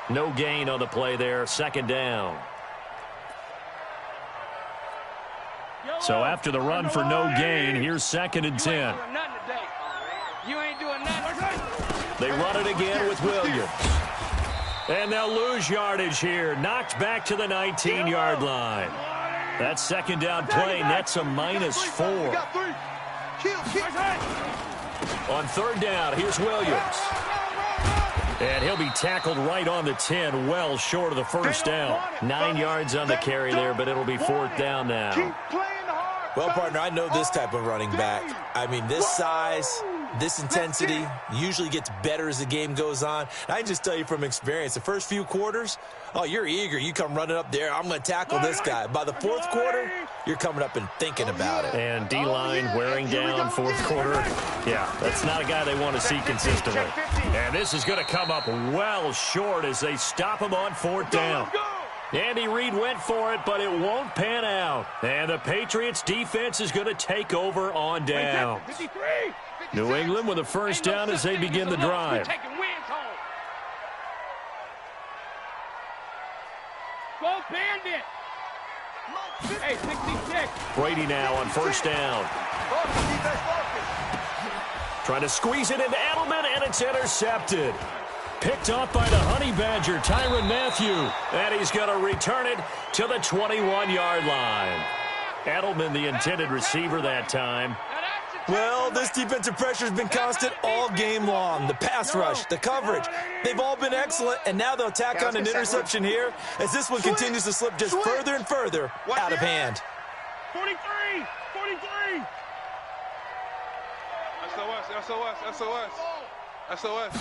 Speaker 1: No gain on the play there. 2nd down. So after the run for no gain, here's 2nd and 10.
Speaker 4: You ain't doing nothing.
Speaker 1: They run it again with Williams. And they'll lose yardage here. Knocked back to the 19-yard line. That 2nd down play nets a -4. On 3rd down, here's Williams. And he'll be tackled right on the 10, well short of the 1st down. 9 yards on the carry there, but it'll be 4th down now.
Speaker 2: Well, partner, I know this type of running back. I mean, this size, this intensity usually gets better as the game goes on. And I can just tell you from experience, the first few quarters, oh, you're eager. You come running up there. I'm going to tackle this guy. By the 4th quarter, you're coming up and thinking about it.
Speaker 1: And D-line wearing down 4th quarter. Yeah, that's not a guy they want to see consistently. And this is going to come up well short as they stop him on 4th down. Andy Reid went for it, but it won't pan out. And the Patriots defense is going to take over on down. New England with a 1st down as they begin the drive.
Speaker 3: Go Bandit! Hey, 66.
Speaker 1: Brady now on 1st down. Trying to squeeze it into Edelman, and it's intercepted. Picked off by the Honey Badger, Tyrann Mathieu. And he's going to return it to the 21-yard line. Edelman, the intended receiver that time.
Speaker 2: Well, this defensive pressure has been constant all game long. The pass rush, the coverage, they've all been excellent, and now they'll tack on an interception here as this one continues to slip just further and further out of hand.
Speaker 3: 43! 43! SOS.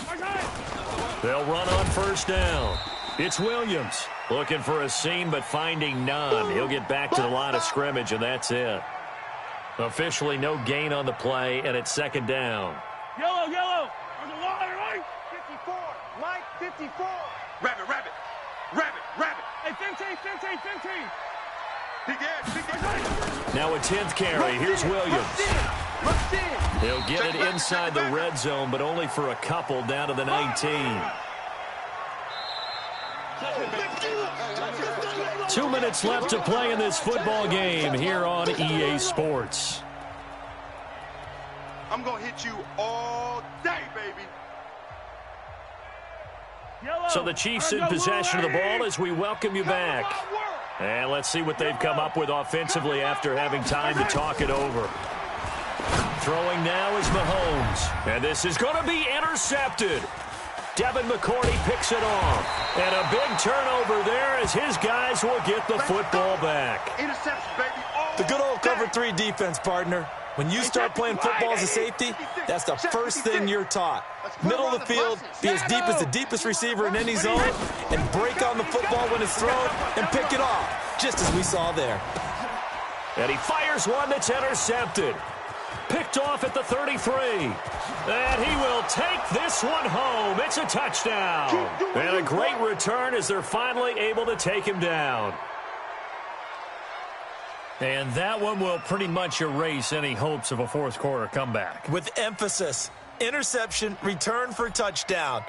Speaker 1: They'll run on 1st down. It's Williams looking for a seam but finding none. He'll get back to the line of scrimmage, and that's it. Officially no gain on the play, and it's 2nd down.
Speaker 3: Yellow. There's a line, right? 54. Mike, 54. Rabbit. Hey, 15.
Speaker 1: Now a 10th carry. Here's Williams. He'll get it inside the red zone, but only for a couple down to the 19. 2 minutes left to play in this football game here on EA Sports.
Speaker 3: I'm going to hit you all day, baby.
Speaker 1: So the Chiefs in possession of the ball as we welcome you back. And let's see what they've come up with offensively after having time to talk it over. Throwing now is Mahomes. And this is going to be intercepted. Devin McCourty picks it off. And a big turnover there as his guys will get the football back.
Speaker 3: Interception, baby.
Speaker 2: The good old cover 3 defense, partner. When you start playing football as a safety, that's the first thing you're taught. Middle of the field, be as deep as the deepest receiver in any zone, and break on the football when it's thrown and pick it off, just as we saw there.
Speaker 1: And he fires one that's intercepted. Picked off at the 33. And he will take this one home. It's a touchdown. And a great return as they're finally able to take him down. And that one will pretty much erase any hopes of a fourth quarter comeback.
Speaker 2: With emphasis, interception, return for touchdown.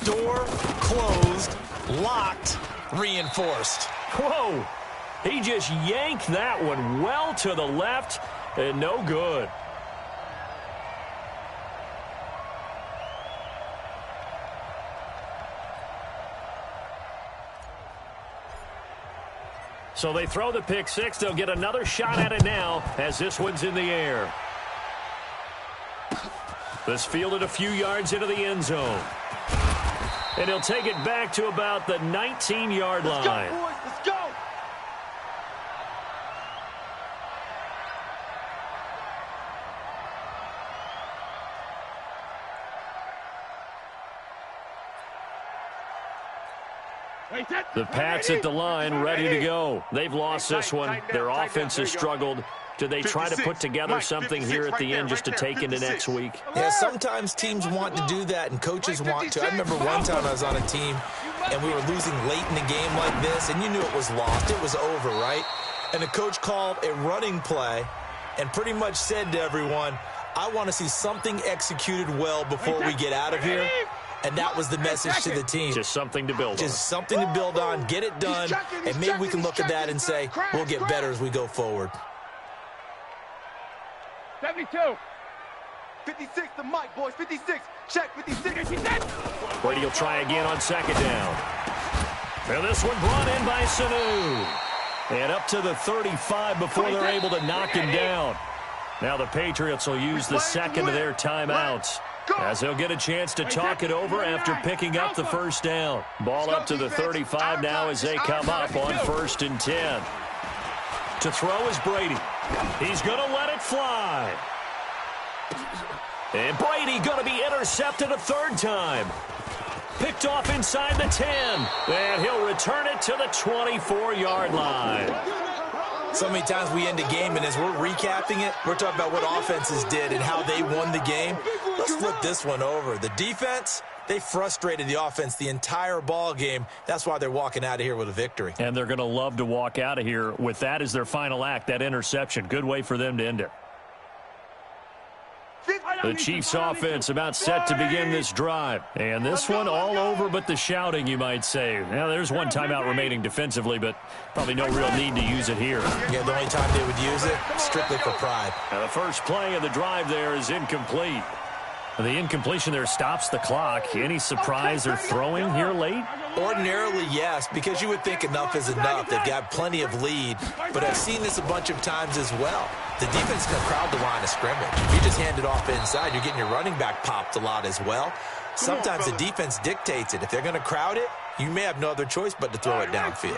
Speaker 2: Door closed, locked, reinforced.
Speaker 1: Whoa! He just yanked that one well to the left and no good. So they throw the pick six. They'll get another shot at it now as this one's in the air. This fielded a few yards into the end zone. And he'll take it back to about the 19-yard line.
Speaker 3: Let's go, boys. Let's go.
Speaker 1: The Pats at the line, ready to go. They've lost this one. Their offense has struggled. Do they try to put together something here at the end just to take into next week?
Speaker 2: Yeah, sometimes teams want to do that, and coaches want to. I remember one time I was on a team, and we were losing late in the game like this, and you knew it was lost. It was over, right? And the coach called a running play and pretty much said to everyone, I want to see something executed well before we get out of here. And that was the message to the team.
Speaker 1: Just something to build on.
Speaker 2: Just something to build on, get it done, and maybe we can look at that and say, we'll get better as we go forward.
Speaker 3: 72. 56 to Mike, boys. 56. Check, 56.
Speaker 1: Brady will try again on second down. And this one brought in by Sanu. And up to the 35 before they're able to knock him down. Now the Patriots will use the second of their timeouts, as they'll get a chance to talk it over after picking up the first down. Ball up to the 35 now as they come up on 1st and 10. To throw is Brady. He's going to let it fly. And Brady going to be intercepted a third time. Picked off inside the 10. And he'll return it to the 24-yard line.
Speaker 2: So many times we end a game, and as we're recapping it, we're talking about what offenses did and how they won the game. Let's flip this one over. The defense, they frustrated the offense the entire ball game. That's why they're walking out of here with a victory.
Speaker 1: And they're going to love to walk out of here with that as their final act, that interception. Good way for them to end it. The Chiefs offense about set to begin this drive. And this one all over but the shouting, you might say. Now, there's one timeout remaining defensively, but probably no real need to use it here.
Speaker 2: Yeah, the only time they would use it, strictly for pride.
Speaker 1: Now, the first play of the drive there is incomplete. The incompletion there stops the clock. Any surprise they're throwing here late?
Speaker 2: Ordinarily, yes, because you would think enough is enough. They've got plenty of lead, but I've seen this a bunch of times as well. The defense can crowd the line of scrimmage. If you just hand it off inside, you're getting your running back popped a lot as well. Sometimes the defense dictates it. If they're going to crowd it, you may have no other choice but to throw it downfield.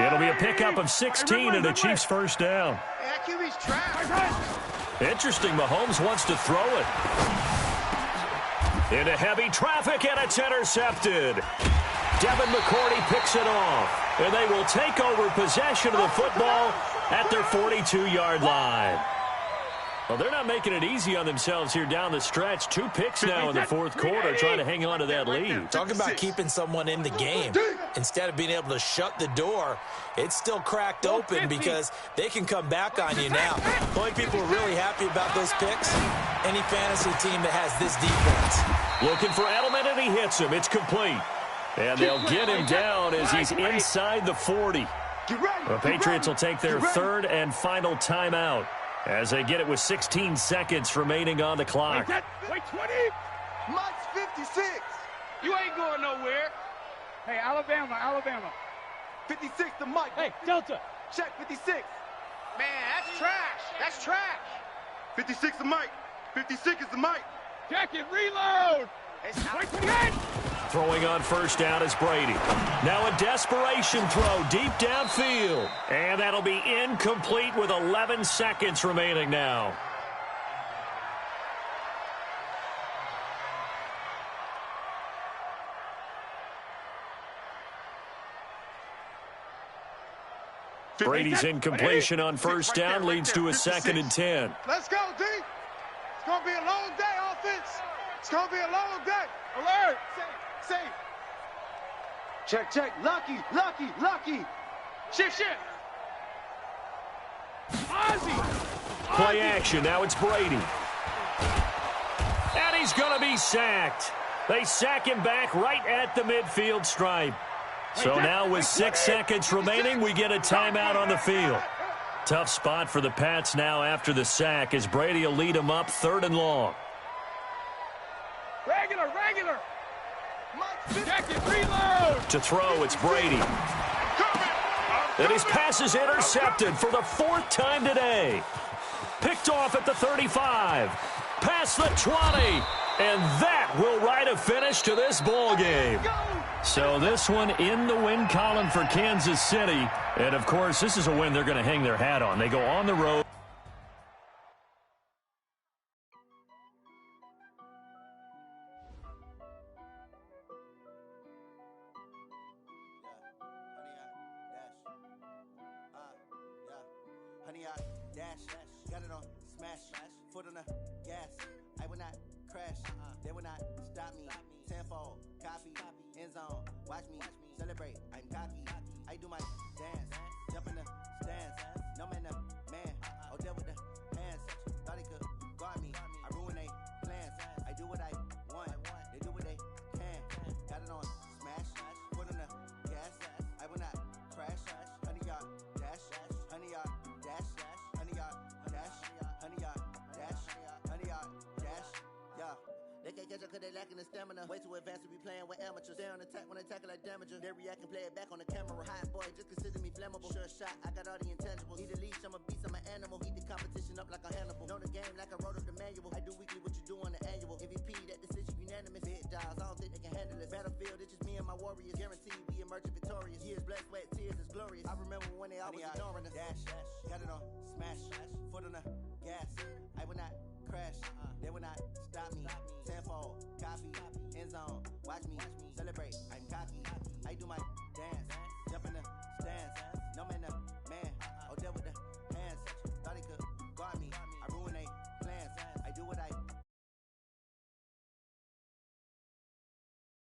Speaker 1: It'll be a pickup of 16 and a Chiefs first down. Interesting, Mahomes wants to throw it. Into heavy traffic, and it's intercepted. Devin McCourty picks it off, and they will take over possession of the football at their 42-yard line. Well, they're not making it easy on themselves here down the stretch. 2 picks now in the fourth quarter, trying to hang on to that lead.
Speaker 2: Talk about keeping someone in the game. Instead of being able to shut the door, it's still cracked open because they can come back on you now. The only people who are really happy about those picks, any fantasy team that has this defense.
Speaker 1: Looking for Edelman, and he hits him. It's complete. And they'll get him down as he's inside the 40. The Patriots will take their third and final timeout as they get it with 16 seconds remaining on the clock.
Speaker 3: Wait, 20.
Speaker 4: Mike's 56. You ain't going nowhere.
Speaker 3: Hey, Alabama.
Speaker 4: 56 to Mike.
Speaker 3: Hey, Delta.
Speaker 4: Check 56. Man, that's trash. That's trash. 56 to Mike. 56 is the Mike.
Speaker 3: Check it, reload. Wait, 28.
Speaker 1: Throwing on first down is Brady. Now a desperation throw deep downfield. And that'll be incomplete with 11 seconds remaining now. Brady's incompletion on first down leads to a 2nd and 10.
Speaker 3: Let's go, D. It's going to be a long day, offense. It's going to be a long day. Alert. Safe.
Speaker 4: Check. Lucky. Shift.
Speaker 3: Ozzy.
Speaker 1: Play action. Now it's Brady. And he's going to be sacked. They sack him back right at the midfield stripe. So now with 6 seconds remaining, we get a timeout on the field. Tough spot for the Pats now after the sack as Brady will lead them up 3rd and long.
Speaker 3: Regular. Check it, reload.
Speaker 1: To throw, it's Brady. And his pass is intercepted for the 4th time today. Picked off at the 35. Past the 20. And that will write a finish to this ball game. So this one in the win column for Kansas City. And, of course, this is a win they're going to hang their hat on. They go on the road.
Speaker 5: Honey, I dash, got it on smash, foot on the gas. I will not crash, they will not stop me. Tenfold, copy, end zone, watch me celebrate. I'm cocky, I do my dance, jump in the stands. No man, oh, deal with the hands. Thought he could guard me, I ruin they plans. I do what I want, they do what they can. Got it on smash, foot on the gas. I will not crash, honey, y'all dash, honey, y'all dash, honey, y'all dash, honey, y'all dash, honey, y'all dash, yeah. They can't catch up cause they lacking the stamina. Way too advanced to be playing with amateurs. They on attack when they tackle like damager. They react and play it back on the camera. Hot boy, just consider me flammable. Sure shot, I got all the intangibles. Need a leash, I'm a beast, I'm an animal. Eat the competition up like a Hannibal. Know the game like I wrote up the manual. I do weekly what you do on the annual. MVP, that decision unanimous. Big dials, I don't think they can handle it. Battlefield, it's just me and my warriors. Guaranteed we emerging victorious. Years, blood, sweat, tears, it's glorious. I remember when they always ignoring us. Dash, got it on smash, foot on the gas. I will not crash, they will not stop me. Tenfold, copy, end zone, watch me